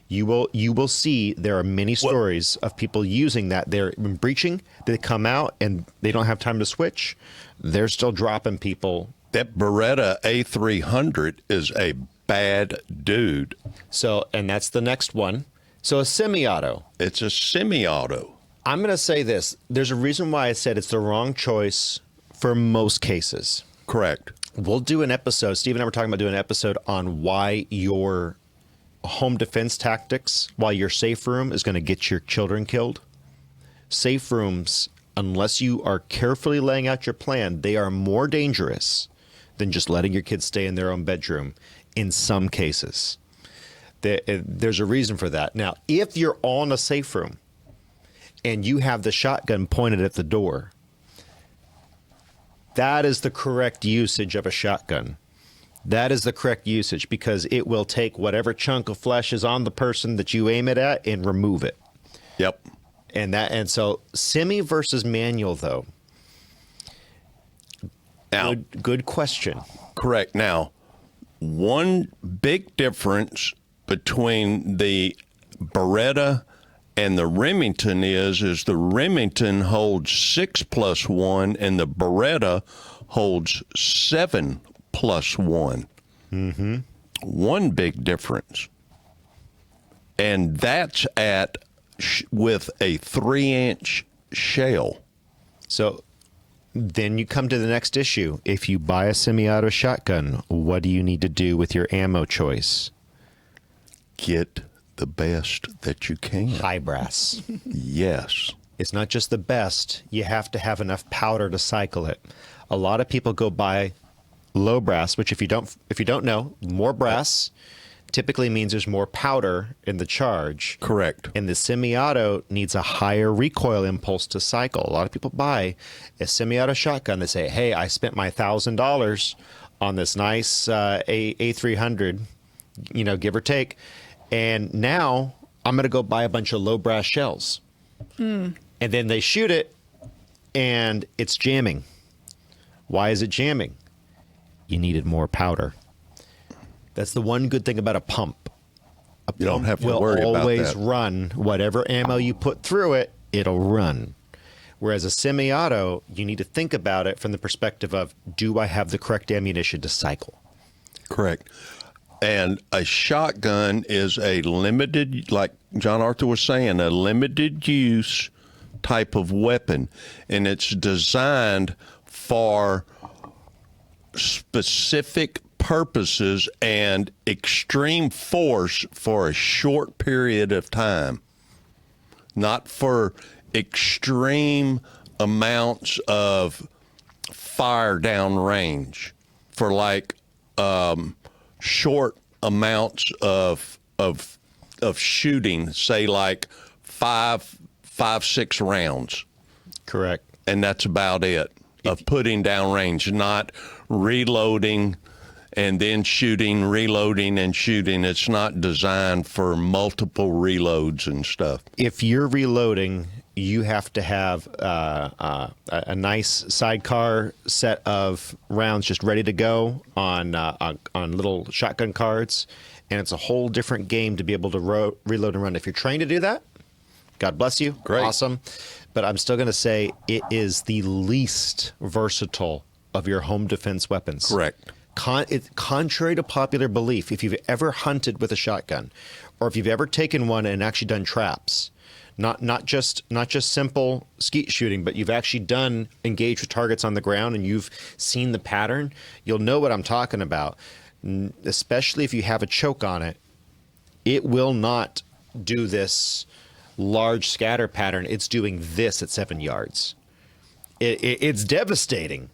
You will see there are many stories of people using that. They're breaching. They come out and they don't have time to switch. They're still dropping people. That Beretta A300 is a bad dude. So, and that's the next one. So a semi-auto. It's a semi-auto. I'm going to say this. There's a reason why I said it's the wrong choice for most cases. Correct. We'll do an episode. Steve and I were talking about doing an episode on why your home defense tactics, why your safe room is going to get your children killed. Safe rooms, unless you are carefully laying out your plan, they are more dangerous than just letting your kids stay in their own bedroom in some cases. There's a reason for that. Now, if you're all in a safe room and you have the shotgun pointed at the door, that is the correct usage of a shotgun. That is the correct usage because it will take whatever chunk of flesh is on the person that you aim it at and remove it. Yep. And so semi versus manual, though. Now, good question. Correct. Now, one big difference between the Beretta and the Remington is the Remington holds 6+1 and the Beretta holds 7+1. Mm-hmm. One big difference. And that's with a 3-inch shell. So then you come to the next issue. If you buy a semi-auto shotgun, what do you need to do with your ammo choice? Get the best that you can. High brass. Yes. It's not just the best. You have to have enough powder to cycle it. A lot of people go buy low brass, which if you don't know, more brass typically means there's more powder in the charge. Correct. And the semi-auto needs a higher recoil impulse to cycle. A lot of people buy a semi-auto shotgun. They say, hey, I spent my $1,000 on this nice A300, give or take. And now I'm going to go buy a bunch of low brass shells. And then they shoot it and it's jamming. Why is it jamming? You needed more powder. That's the one good thing about a pump. You don't have to worry about that. Will always run whatever ammo you put through it, it'll run. Whereas a semi-auto, you need to think about it from the perspective of, do I have the correct ammunition to cycle? Correct. And a shotgun is a limited, like John Arthur was saying, a limited use type of weapon. And it's designed for specific purposes and extreme force for a short period of time, not for extreme amounts of fire downrange, for like short amounts of shooting, say like five, 6 rounds. Correct. And that's about it. Of putting downrange, not reloading and then shooting, reloading and shooting. It's not designed for multiple reloads and stuff. If you're reloading, you have to have a nice sidecar set of rounds just ready to go on little shotgun cards, and it's a whole different game to be able to reload and run. If you're trained to do that, God bless you. Great. Awesome. But I'm still going to say it is the least versatile of your home defense weapons. Correct. Contrary to popular belief, if you've ever hunted with a shotgun, or if you've ever taken one and actually done traps, Not just simple skeet shooting, but you've actually engaged with targets on the ground and you've seen the pattern, you'll know what I'm talking about. Especially if you have a choke on it, it will not do this large scatter pattern. It's doing this at 7 yards. It's devastating.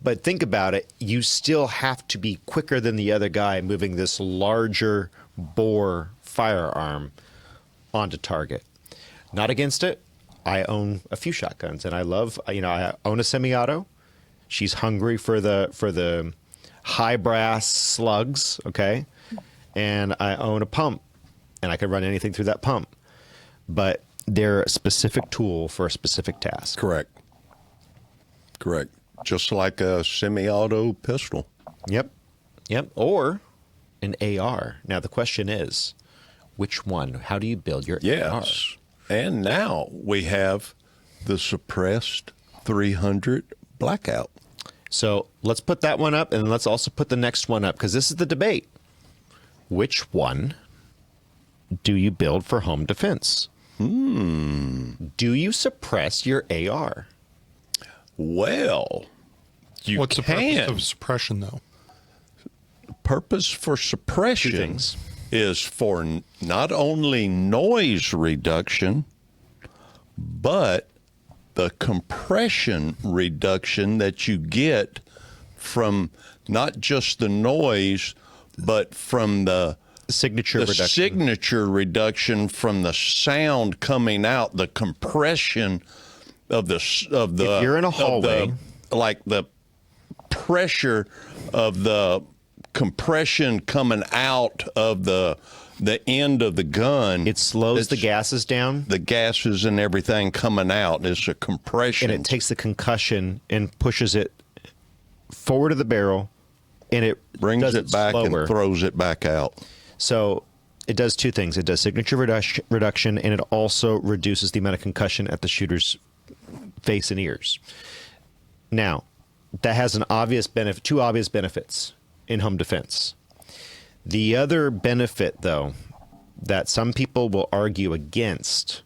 But think about it. You still have to be quicker than the other guy moving this larger bore firearm onto target. Not against it. I own a few shotguns, and I own a semi-auto. She's hungry for the high brass slugs, okay? And I own a pump, and I can run anything through that pump. But they're a specific tool for a specific task. Correct. Just like a semi-auto pistol. Yep. Or an AR. Now, the question is, which one? How do you build your AR? Yes. And now we have the suppressed 300 blackout. So let's put that one up, and let's also put the next one up, because this is the debate. Which one do you build for home defense? Do you suppress your AR? Well, What's the purpose of suppression, though? Purpose for suppression is for not only noise reduction, but the compression reduction that you get from not just the noise, but from the signature reduction from the sound coming out, the compression of the if you're in a hallway, the pressure of the compression coming out of the end of the gun. It slows the gases down. The gases and everything coming out is a compression. And it takes the concussion and pushes it forward of the barrel, and it brings it back slower. And throws it back out. So it does two things. It does signature reduction, and it also reduces the amount of concussion at the shooter's face and ears. Now, that has two obvious benefits in home defense. The other benefit, though, that some people will argue against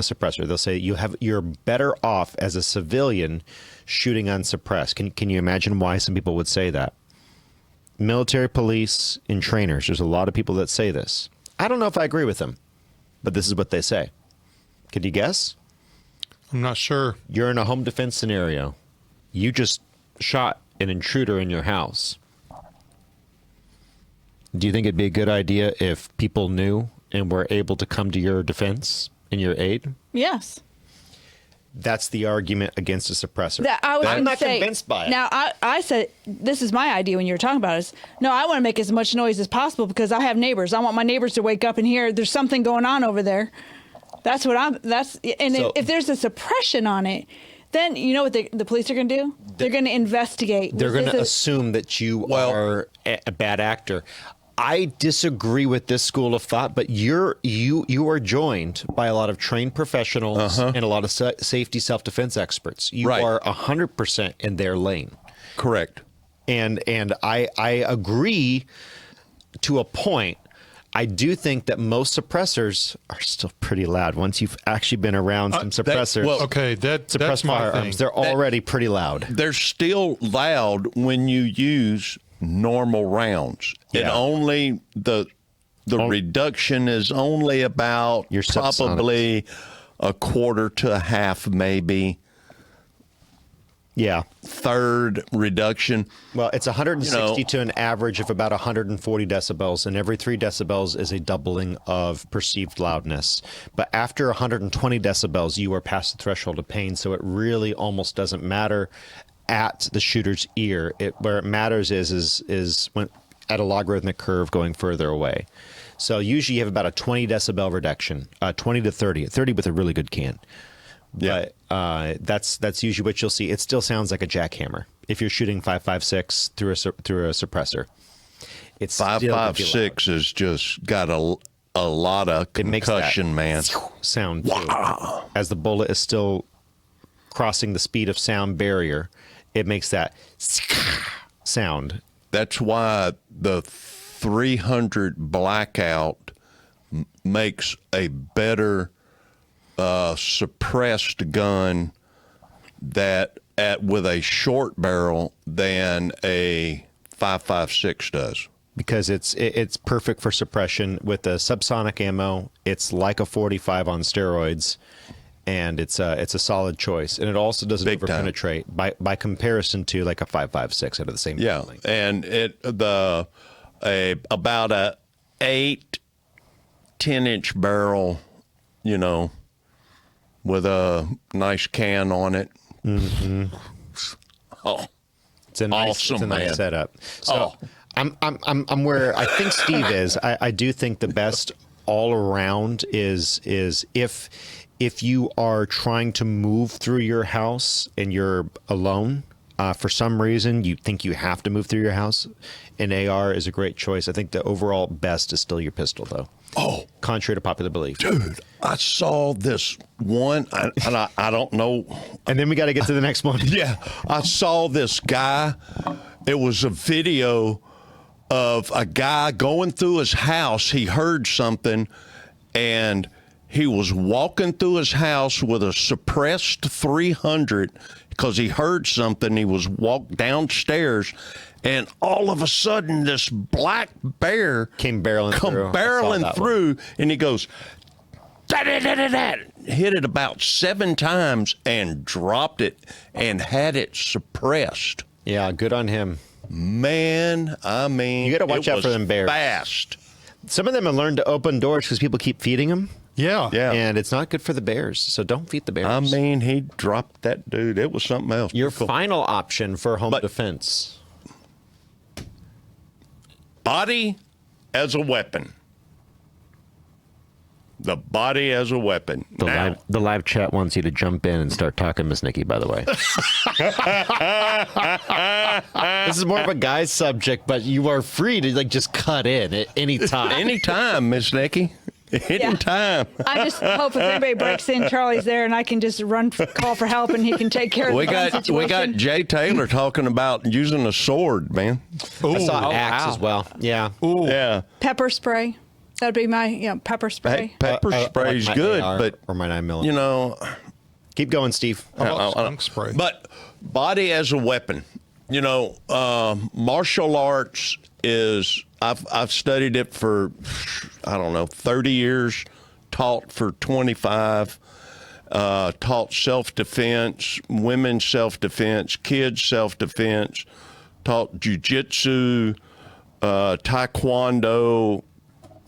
a suppressor, they'll say you're better off as a civilian shooting unsuppressed. Can you imagine why some people would say that? Military, police, and trainers, there's a lot of people that say this. I don't know if I agree with them, but this is what they say. Could you guess? I'm not sure. You're in a home defense scenario. You just shot an intruder in your house. Do you think it'd be a good idea if people knew and were able to come to your defense and your aid? Yes. That's the argument against a suppressor. I'm not convinced by it. Now, I said, this is my idea when you were talking about it. No, I want to make as much noise as possible because I have neighbors. I want my neighbors to wake up and hear there's something going on over there. If there's a suppression on it, then you know what the police are going to do? They're going to investigate. They're going to assume that you are a bad actor. I disagree with this school of thought, but you are joined by a lot of trained professionals and a lot of safety self-defense experts. You are 100% in their lane. Correct. And I agree to a point. I do think that most suppressors are still pretty loud. Once you've actually been around some suppressors, that's my firearms, thing. they're already pretty loud. They're still loud when you use normal rounds. Yeah. And only the reduction is only about probably a quarter to a half, maybe. Yeah. Third reduction. Well, it's 160 to an average of about 140 decibels, and every 3 decibels is a doubling of perceived loudness. But after 120 decibels, you are past the threshold of pain, so it really almost doesn't matter at the shooter's ear. Where it matters is when at a logarithmic curve going further away. So usually you have about a 20 decibel reduction, 20 to 30 with a really good can. Yeah. But that's usually what you'll see. It still sounds like a jackhammer if you're shooting 5.56 through a suppressor. It's 5.56 has just got a lot of concussion, man. Sound too. As the bullet is still crossing the speed of sound barrier, it makes that sound. That's why the 300 blackout makes a better suppressed gun with a short barrel than a 5.56 does. Because it's perfect for suppression with the subsonic ammo. It's like a 45 on steroids, and it's a solid choice. And it also doesn't overpenetrate by comparison to like a 5.56 out of the same family. And about a 8-10-inch barrel, with a nice can on it. Mm-hmm. Oh, it's a nice setup. So I'm where I think Steve is. I do think the best all around is if you are trying to move through your house and you're alone, for some reason you think you have to move through your house, an AR is a great choice. I think the overall best is still your pistol, though. Oh, contrary to popular belief. Dude, I saw this one, and I don't know. And then we got to get to the next one. Yeah, I saw this guy. It was a video of a guy going through his house. He heard something, and he was walking through his house with a suppressed 300 because he heard something. He was walked downstairs, and all of a sudden, this black bear came barreling through, and he goes, hit it about 7 times and dropped it and had it suppressed. Yeah, good on him. Man, I mean, you got to watch out for them bears. Fast. Some of them have learned to open doors because people keep feeding them. Yeah. And it's not good for the bears, so don't feed the bears. I mean, he dropped that dude. It was something else. Your final option for home defense. Body as a weapon. The body as a weapon. The live chat wants you to jump in and start talking, Miss Nikki, by the way. This is more of a guy's subject, but you are free to just cut in at any time. Anytime, Miss Nikki. Anytime. I just hope if anybody breaks in, Charlie's there, and I can just call for help, and he can take care of the situation. We got Jay Taylor talking about using a sword, man. I saw axe as well. Yeah. Ooh. Yeah. Pepper spray. That'd be my pepper spray. Pepper spray's good, but or my 9mm. Keep going, Steve. Skunk spray. But body as a weapon. Martial arts is. I've studied it for 30 years. Taught for 25. Taught self-defense, women's self-defense, kids self-defense. Taught jiu-jitsu, taekwondo,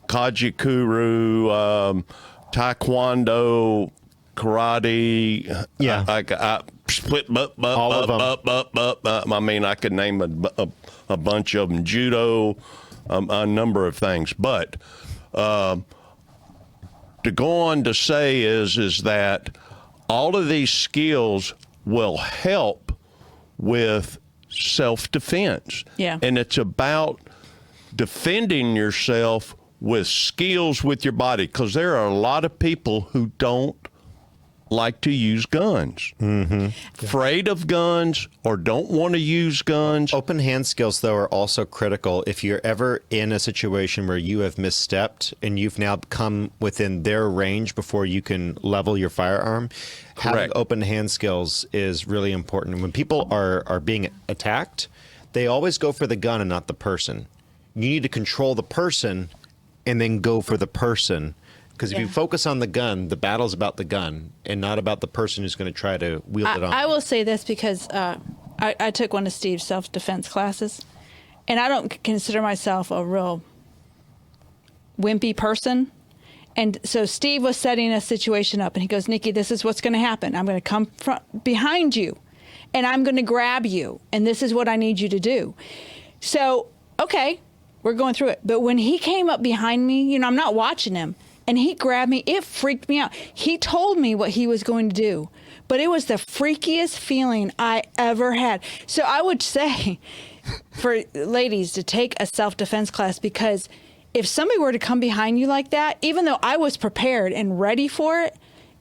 kajikuru, taekwondo, karate. Yeah. I split all of them. I mean, I could name a bunch of them. Judo, a number of things. But to go on to say is that all of these skills will help with self-defense. Yeah. And it's about defending yourself with skills with your body, because there are a lot of people who don't like to use guns. Mm-hmm. Afraid of guns or don't want to use guns. Open hand skills, though, are also critical. If you're ever in a situation where you have misstepped and you've now come within their range before you can level your firearm, having open hand skills is really important. When people are being attacked, they always go for the gun and not the person. You need to control the person and then go for the person. Because if you focus on the gun, the battle's about the gun and not about the person who's going to try to wield it on. I will say this because I took one of Steve's self-defense classes, and I don't consider myself a real wimpy person. And so Steve was setting a situation up, and he goes, Nikki, this is what's going to happen. I'm going to come behind you, and I'm going to grab you, and this is what I need you to do. So, okay, we're going through it. But when he came up behind me, I'm not watching him. And he grabbed me. It freaked me out. He told me what he was going to do, but it was the freakiest feeling I ever had. So I would say for ladies to take a self-defense class, because if somebody were to come behind you like that, even though I was prepared and ready for it,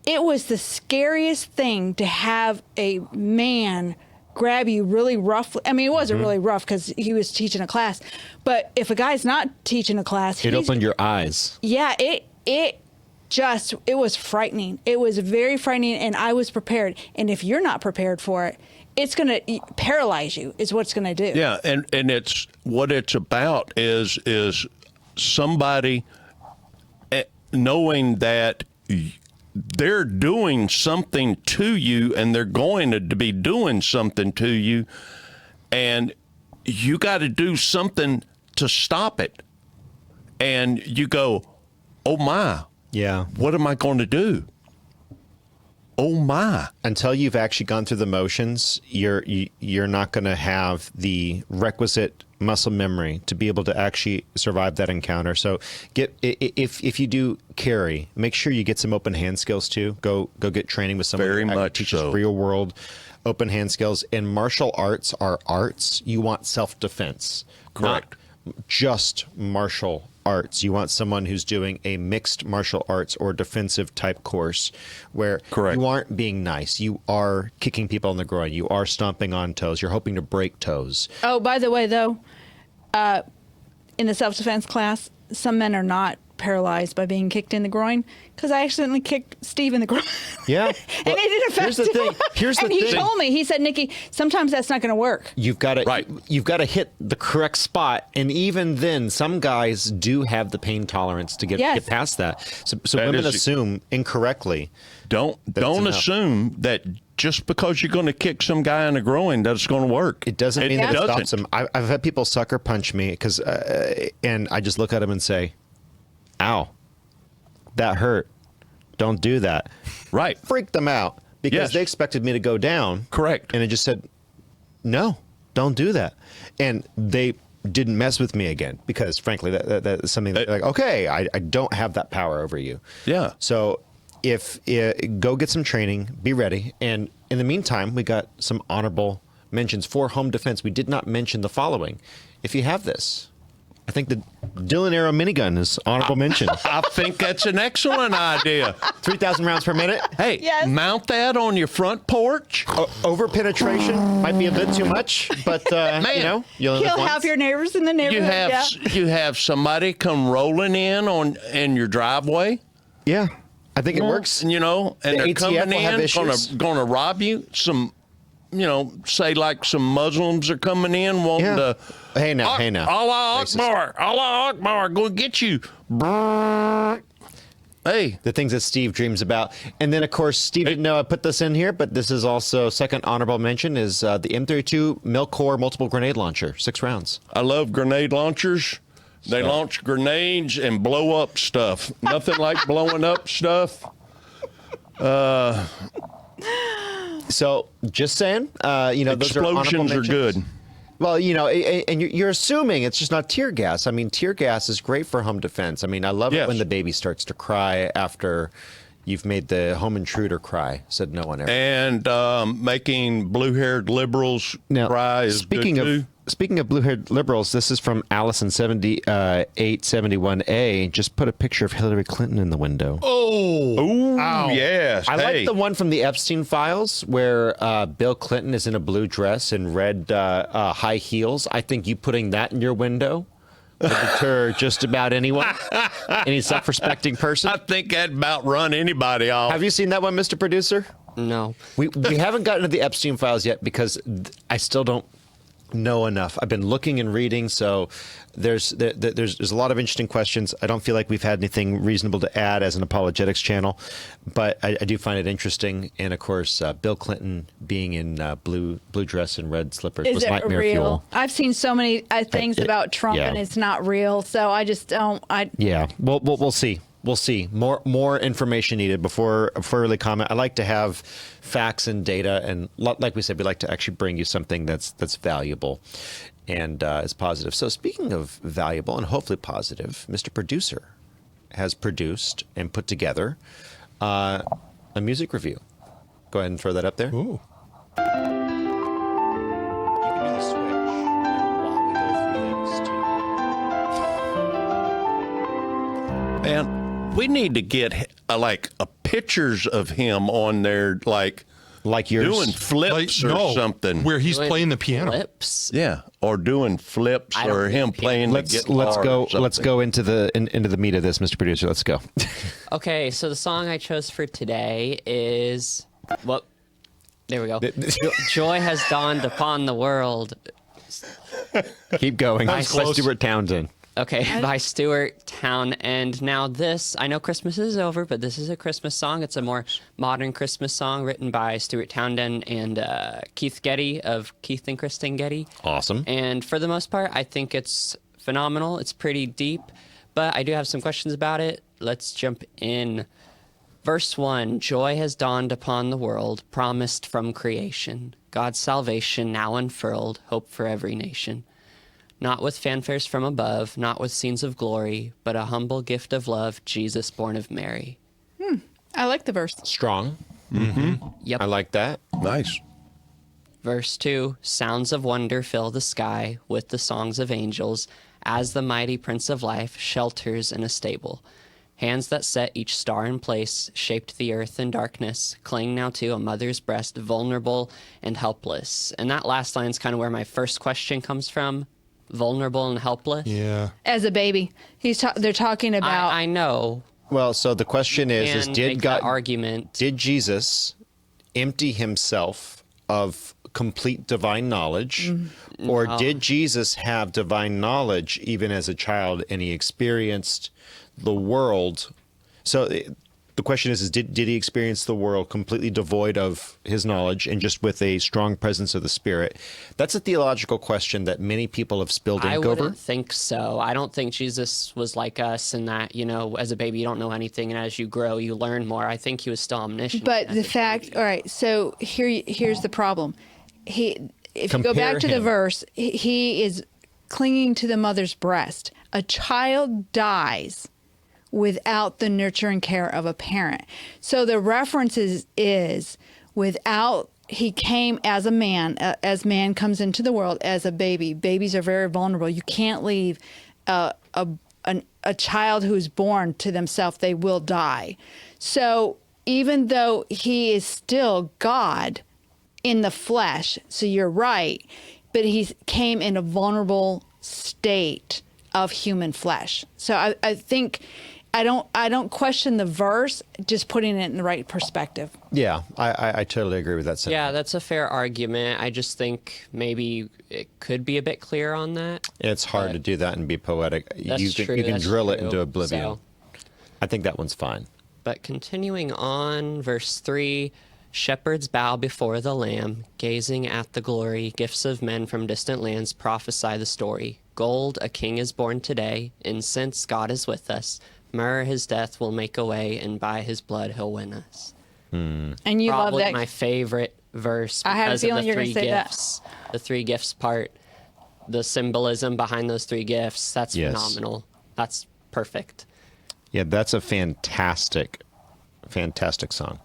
it was the scariest thing to have a man grab you really roughly. I mean, it wasn't really rough because he was teaching a class, but if a guy's not teaching a class, it opened your eyes. Yeah, it was frightening. It was very frightening, and I was prepared. And if you're not prepared for it, it's going to paralyze you, is what it's going to do. Yeah, and it's what it's about is somebody knowing that they're doing something to you, and they're going to be doing something to you, and you got to do something to stop it. And you go, oh my, yeah, what am I going to do? Oh my! Until you've actually gone through the motions, you're not going to have the requisite muscle memory to be able to actually survive that encounter. So if you do carry, make sure you get some open hand skills too. Go get training with someone who teaches real world open hand skills. And martial arts are arts. You want self-defense, correct? Not just martial arts. You want someone who's doing a mixed martial arts or defensive type course where you aren't being nice. You are kicking people in the groin. You are stomping on toes. You're hoping to break toes. Oh, by the way, though, in the self-defense class, some men are not paralyzed by being kicked in the groin, because I accidentally kicked Steve in the groin. Yeah. And it didn't affect him. And he told me, he said, Nikki, sometimes that's not going to work. You've got to hit the correct spot. And even then, some guys do have the pain tolerance to get past that. So women assume incorrectly. Don't assume that just because you're going to kick some guy in the groin, that it's going to work. It doesn't mean that it stops them. I've had people sucker punch me and I just look at them and say, ow, that hurt. Don't do that. Right. Freaked them out because they expected me to go down. Correct. And I just said, no, don't do that. And they didn't mess with me again because, frankly, that's something that, like, okay, I don't have that power over you. Yeah. So go get some training, be ready. And in the meantime, we got some honorable mentions for home defense. We did not mention the following. If you have this, I think the Dillon Arrow minigun is honorable mention. I think that's an excellent idea. 3,000 rounds per minute. Hey, mount that on your front porch. Over penetration might be a bit too much, but Man, you'll have your neighbors in the neighborhood. You have somebody come rolling in your driveway. Yeah, I think it works. And they're ATF coming in, going to rob you. Say like some Muslims are coming in wanting to. Hey now. Allah Akbar, go get you. Hey. The things that Steve dreams about. And then, of course, Steve didn't know I put this in here, but this is also second honorable mention is the M32 Milcor multiple grenade launcher, 6 rounds. I love grenade launchers. They launch grenades and blow up stuff. Nothing like blowing up stuff. So, just saying, explosions are good. Well, and you're assuming it's just not tear gas. I mean, tear gas is great for home defense. I mean, I love it when the baby starts to cry after you've made the home intruder cry, said no one ever. And making blue-haired liberals cry is good too. Speaking of blue-haired liberals, this is from Allison 7871A. Just put a picture of Hillary Clinton in the window. Oh, yes. I like the one from the Epstein files where Bill Clinton is in a blue dress and red high heels. I think you putting that in your window would deter just about anyone, any self-respecting person. I think that'd about run anybody off. Have you seen that one, Mr. Producer? No. We haven't gotten to the Epstein files yet because I still don't know enough. I've been looking and reading, so there's a lot of interesting questions. I don't feel like we've had anything reasonable to add as an apologetics channel, but I do find it interesting. And of course, Bill Clinton being in blue dress and red slippers was nightmare fuel. I've seen so many things about Trump, and it's not real. So I just don't. Yeah, we'll see. We'll see. More information needed before really comment. I like to have facts and data, and like we said, we like to actually bring you something that's valuable and is positive. So speaking of valuable and hopefully positive, Mr. Producer has produced and put together a music review. Go ahead and throw that up there. Ooh. You can do the switch while we go through things too. Man, we need to get pictures of him on there, like Like yours. Doing flips or something. Where he's Doing playing the piano. Flips. Yeah, or doing flips, I don't or him think playing the guitar. Let's go into the meat of this, Mr. Producer. Let's go. Okay, so the song I chose for today is there we go. Joy has dawned upon the world. Keep going. By close. Stuart Townsend. Okay, by Stuart Town. And now this, I know Christmas is over, but this is a Christmas song. It's a more modern Christmas song written by Stuart Townsend and Keith Getty of Keith and Kristen Getty. Awesome. And for the most part, I think it's phenomenal. It's pretty deep, but I do have some questions about it. Let's jump in. Verse 1, joy has dawned upon the world, promised from creation. God's salvation now unfurled, hope for every nation. Not with fanfares from above, not with scenes of glory, but a humble gift of love, Jesus born of Mary. I like the verse. Strong. Yep. I like that. Nice. Verse 2, sounds of wonder fill the sky with the songs of angels, as the mighty Prince of Life shelters in a stable. Hands that set each star in place, shaped the earth in darkness, cling now to a mother's breast, vulnerable and helpless. And that last line is kind of where my first question comes from. Vulnerable and helpless. Yeah. As a baby, they're talking about. I know. Well, so the question is And did make God that argument? did Jesus empty himself of complete divine knowledge, or did Jesus have divine knowledge even as a child, and he experienced the world? So the question is did he experience the world completely devoid of his knowledge and just with a strong presence of the Spirit? That's a theological question that many people have spilled ink I over. wouldn't think so. I don't think Jesus was like us in that, as a baby, you don't know anything, and as you grow, you learn more. I think he was still omniscient. But the fact, all right, so here's the problem. If you go Compare back to the him. verse, he is clinging to the mother's breast. A child dies without the nurturing care of a parent. So the reference is without, he came as a man, as man comes into the world as a baby. Babies are very vulnerable. You can't leave a child who's born to themselves. They will die. So even though he is still God in the flesh, so you're right, but he came in a vulnerable state of human flesh. So I think I don't question the verse, just putting it in the right perspective. Yeah, I totally agree with that sentiment. Yeah, that's a fair argument. I just think maybe it could be a bit clearer on that. It's hard to do that and be poetic. You can that's drill it true. into oblivion. So, I think that one's fine. but continuing on, verse 3, shepherds bow before the Lamb, gazing at the glory. Gifts of men from distant lands prophesy the story. Gold, a king is born today. Incense, God is with us. Myrrh, his death will make a way, and by his blood he'll win us. And you Probably love that. my favorite verse I had a because of feeling the you were gonna three say that. gifts. The three gifts part, the symbolism behind those three gifts, that's Yes. phenomenal. That's perfect. Yeah, that's a fantastic song.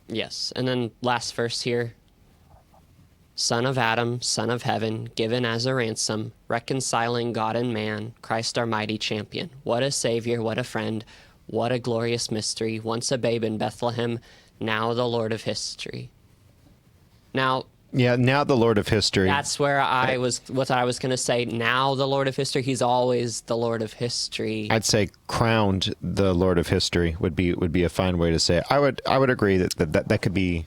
Yes. And then last verse here. Son of Adam, son of heaven, given as a ransom, reconciling God and man, Christ our mighty champion. What a savior, what a friend, what a glorious mystery. Once a babe in Bethlehem, now the Lord of history. Now, Yeah, now the Lord of History. that's where I was going to say. Now the Lord of history, he's always the Lord of history. I'd say crowned the Lord of History would be a fine way to say it. I would agree that could be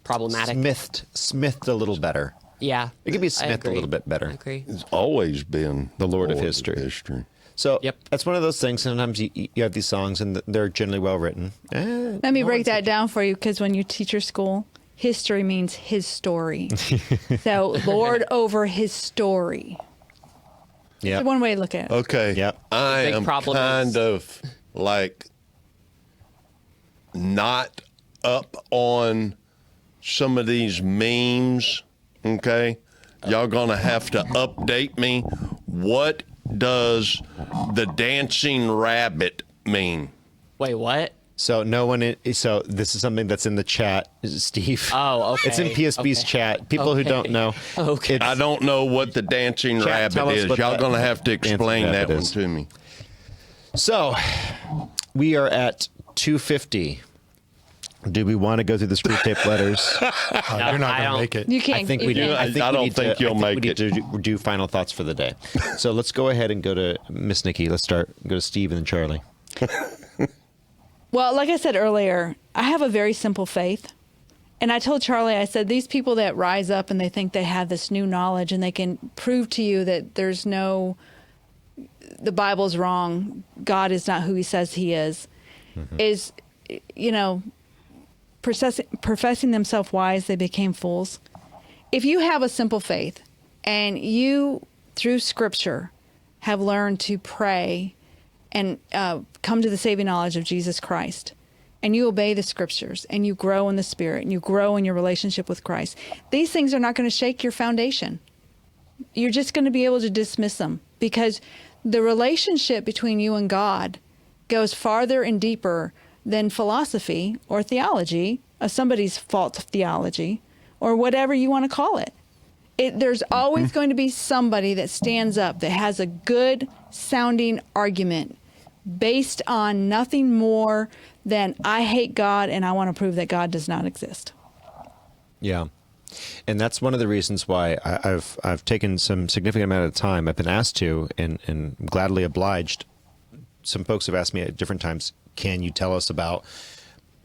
Problematic. smithed a little better. Yeah. It could be I smithed a agree. little bit better. I agree. It's always been The Lord of History. So Yep. that's one of those things. Sometimes you have these songs and they're generally well written. Let me break that down for you, because when you teach your school, history means his story. So Lord over his story. Yeah. That's one way to look at it. Okay. Yep. I big am problem kind is- of like not up on some of these memes. Okay. Y'all gonna have to update me. What does the dancing rabbit mean? Wait, what? So so this is something that's in the chat, Steve. Oh, okay. It's in PSB's Okay. chat. People who don't know. Okay. It's- I don't know what the dancing Chat, tell rabbit us is. what Y'all that gonna have to dancing explain that rabbit one is. to me. So we are at 2:50. Do we want to go through the screw tape letters? You're not going to make it. You can't. I think we do. I don't think you'll make it. We need to do final thoughts for the day. So let's go ahead and go to Miss Nikki. Let's go to Steve and then Charlie. Well, like I said earlier, I have a very simple faith. And I told Charlie, I said, these people that rise up and they think they have this new knowledge and they can prove to you that the Bible's wrong, God is not who he says he is, is, professing themselves wise, they became fools. If you have a simple faith and you, through Scripture, have learned to pray and come to the saving knowledge of Jesus Christ, and you obey the Scriptures, and you grow in the Spirit, and you grow in your relationship with Christ, these things are not going to shake your foundation. You're just going to be able to dismiss them, because the relationship between you and God goes farther and deeper than philosophy or theology, of somebody's false theology, or whatever you want to call it. There's always going to be somebody that stands up that has a good sounding argument based on nothing more than I hate God and I want to prove that God does not exist. Yeah. And that's one of the reasons why I've taken some significant amount of time. I've been asked to, and gladly obliged. Some folks have asked me at different times, can you tell us about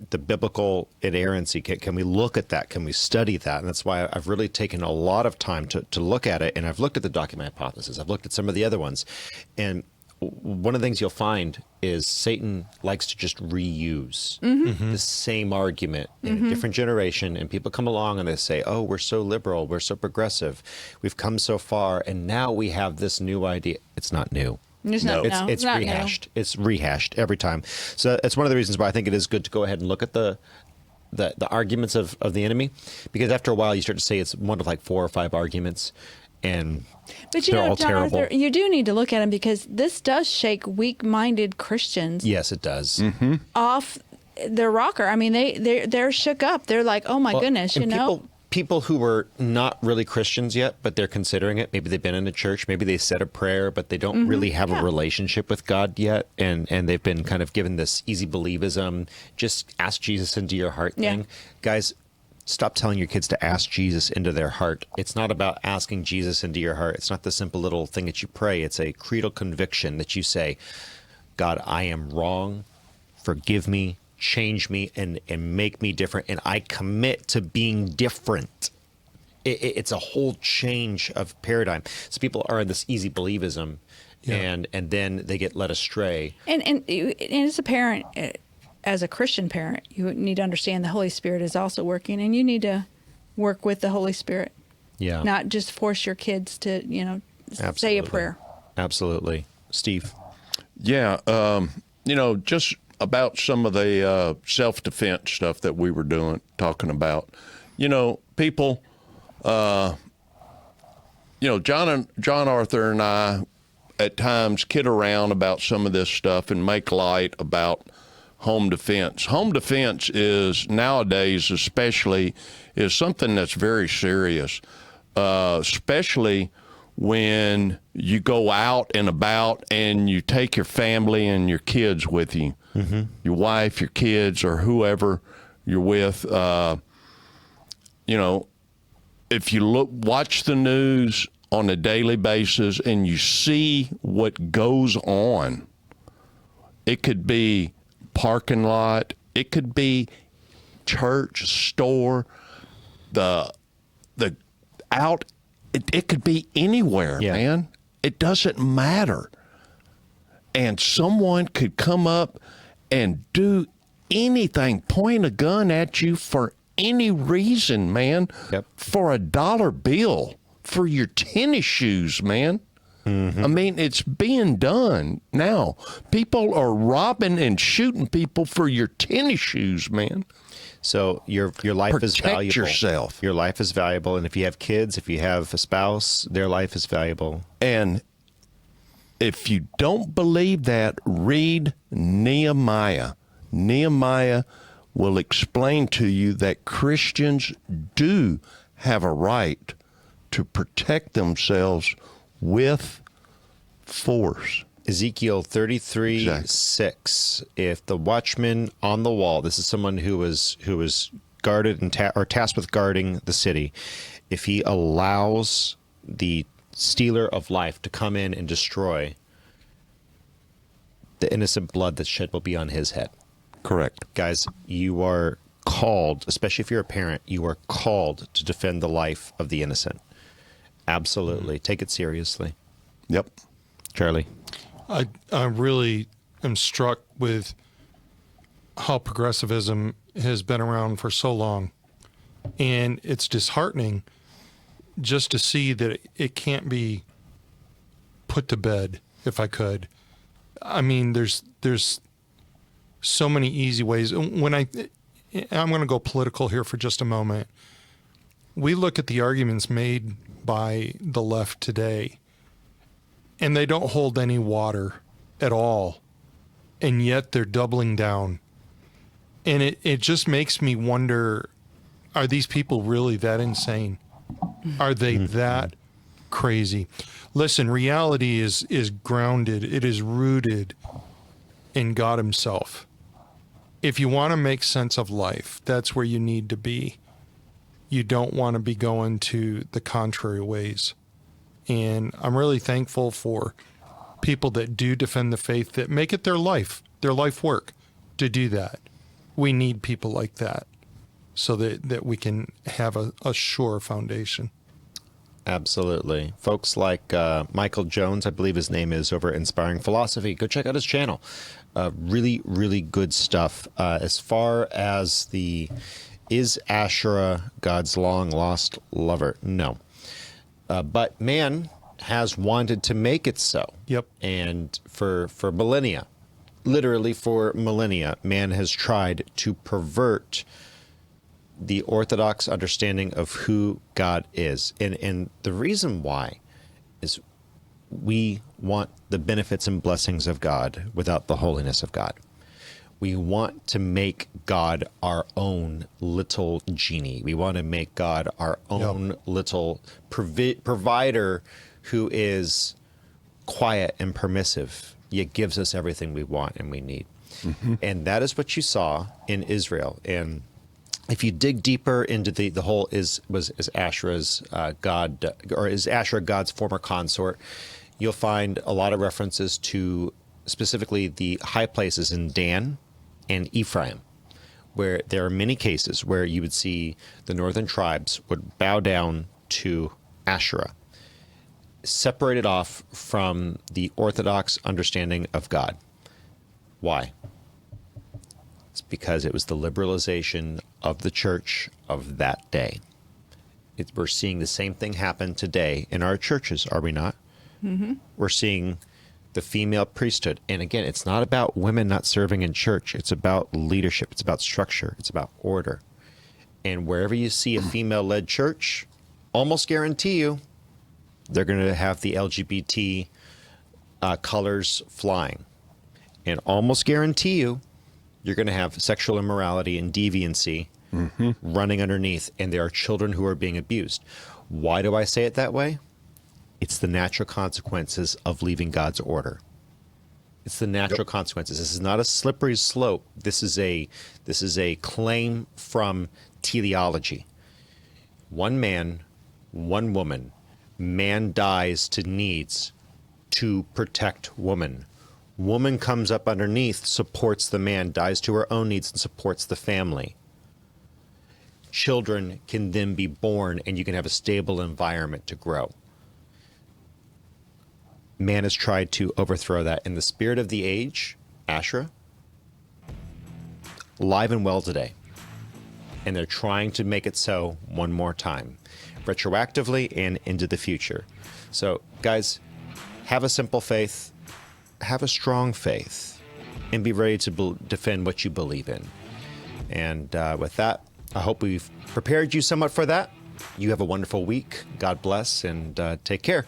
the biblical inerrancy? Can we look at that? Can we study that? And that's why I've really taken a lot of time to look at it. And I've looked at the document hypothesis. I've looked at some of the other ones. And one of the things you'll find is Satan likes to just reuse the same argument in a different generation. And people come along and they say, oh, we're so liberal. We're so progressive. We've come so far. And now we have this new idea. It's not new. It's not rehashed. New. It's rehashed every time. So it's one of the reasons why I think it is good to go ahead and look at the arguments of the enemy, because after a while you start to say it's one of like 4 or 5 arguments, and they're all terrible. Arthur, you do need to look at them, because this does shake weak-minded Christians. Yes, it does. Off their rocker. I mean, they're shook up. They're like, oh my goodness, People who were not really Christians yet, but they're considering it. Maybe they've been in a church. Maybe they said a prayer, but they don't really have a relationship with God yet. And they've been kind of given this easy believism, just ask Jesus into your heart thing. Guys, stop telling your kids to ask Jesus into their heart. It's not about asking Jesus into your heart. It's not the simple little thing that you pray. It's a creedal conviction that you say, God, I am wrong. Forgive me. Change me and make me different, and I commit to being different. It's a whole change of paradigm. So people are in this easy believism, and then they get led astray. And as a parent, as a Christian parent, you need to understand the Holy Spirit is also working, and you need to work with the Holy Spirit. Yeah, not just force your kids to say a prayer. Absolutely, Steve. Yeah, just about some of the self-defense stuff that we were talking about. People, John Arthur and I at times kid around about some of this stuff and make light about home defense. Home defense is nowadays especially is something that's very serious, especially when you go out and about and you take your family and your kids with you, your wife, your kids, or whoever you're with. If you watch the news on a daily basis and you see what goes on, it could be parking lot, it could be church, store, it could be anywhere, man. It doesn't matter. And someone could come up and do anything, point a gun at you for any reason, man. For $1 bill, for your tennis shoes, man. I mean, it's being done now. People are robbing and shooting people for your tennis shoes, man. So your life is valuable. Protect yourself. Your life is valuable. And if you have kids, if you have a spouse, their life is valuable. And if you don't believe that, read Nehemiah. Nehemiah will explain to you that Christians do have a right to protect themselves with force. Ezekiel 33, Exactly. 6. If the watchman on the wall, this is someone who was guarded and or tasked with guarding the city, if he allows the stealer of life to come in and destroy, the innocent blood that's shed will be on his head. Correct. Guys, you are called, especially if you're a parent, you are called to defend the life of the innocent. Absolutely. Take it seriously. Yep. Charlie. I really am struck with how progressivism has been around for so long. And it's disheartening just to see that it can't be put to bed, if I could. I mean, there's so many easy ways. When I'm going to go political here for just a moment. We look at the arguments made by the left today, and they don't hold any water at all. And yet they're doubling down. And it just makes me wonder, are these people really that insane? Are they that crazy? Listen, reality is grounded. It is rooted in God himself. If you want to make sense of life, that's where you need to be. You don't want to be going to the contrary ways. And I'm really thankful for people that do defend the faith, that make it their life work to do that. We need people like that so that we can have a sure foundation. Absolutely. Folks like Michael Jones, I believe his name is, over at Inspiring Philosophy. Go check out his channel. Really, really good stuff. As far as is Asherah God's long-lost lover? No. But man has wanted to make it so. Yep. And for millennia, literally for millennia, man has tried to pervert the orthodox understanding of who God is. And the reason why is we want the benefits and blessings of God without the holiness of God. We want to make God our own little genie. We want to make God our own little provider who is quiet and permissive, yet gives us everything we want and we need. Mm-hmm. And that is what you saw in Israel. And if you dig deeper into the whole is Asherah's God, or is Asherah God's former consort, you'll find a lot of references to specifically the high places in Dan and Ephraim, where there are many cases where you would see the northern tribes would bow down to Asherah, separated off from the orthodox understanding of God. Why? It's because it was the liberalization of the church of that day. We're seeing the same thing happen today in our churches, are we not? Mm-hmm. We're seeing the female priesthood. And again, it's not about women not serving in church. It's about leadership. It's about structure. It's about order. And wherever you see a female-led church, almost guarantee you, they're going to have the LGBT colors flying. And almost guarantee you, you're going to have sexual immorality and deviancy running underneath, and there are children who are being abused. Why do I say it that way? It's the natural consequences of leaving God's order. It's the natural consequences. This is not a slippery slope. This is a claim from teleology. One man, one woman. Man dies to needs to protect woman. Woman comes up underneath, supports the man, dies to her own needs, and supports the family. Children can then be born, and you can have a stable environment to grow. Man has tried to overthrow that. In the spirit of the age, Asherah, alive and well today. And they're trying to make it so one more time, retroactively and into the future. So, guys, have a simple faith, have a strong faith, and be ready to defend what you believe in. And with that, I hope we've prepared you somewhat for that. You have a wonderful week. God bless, and take care.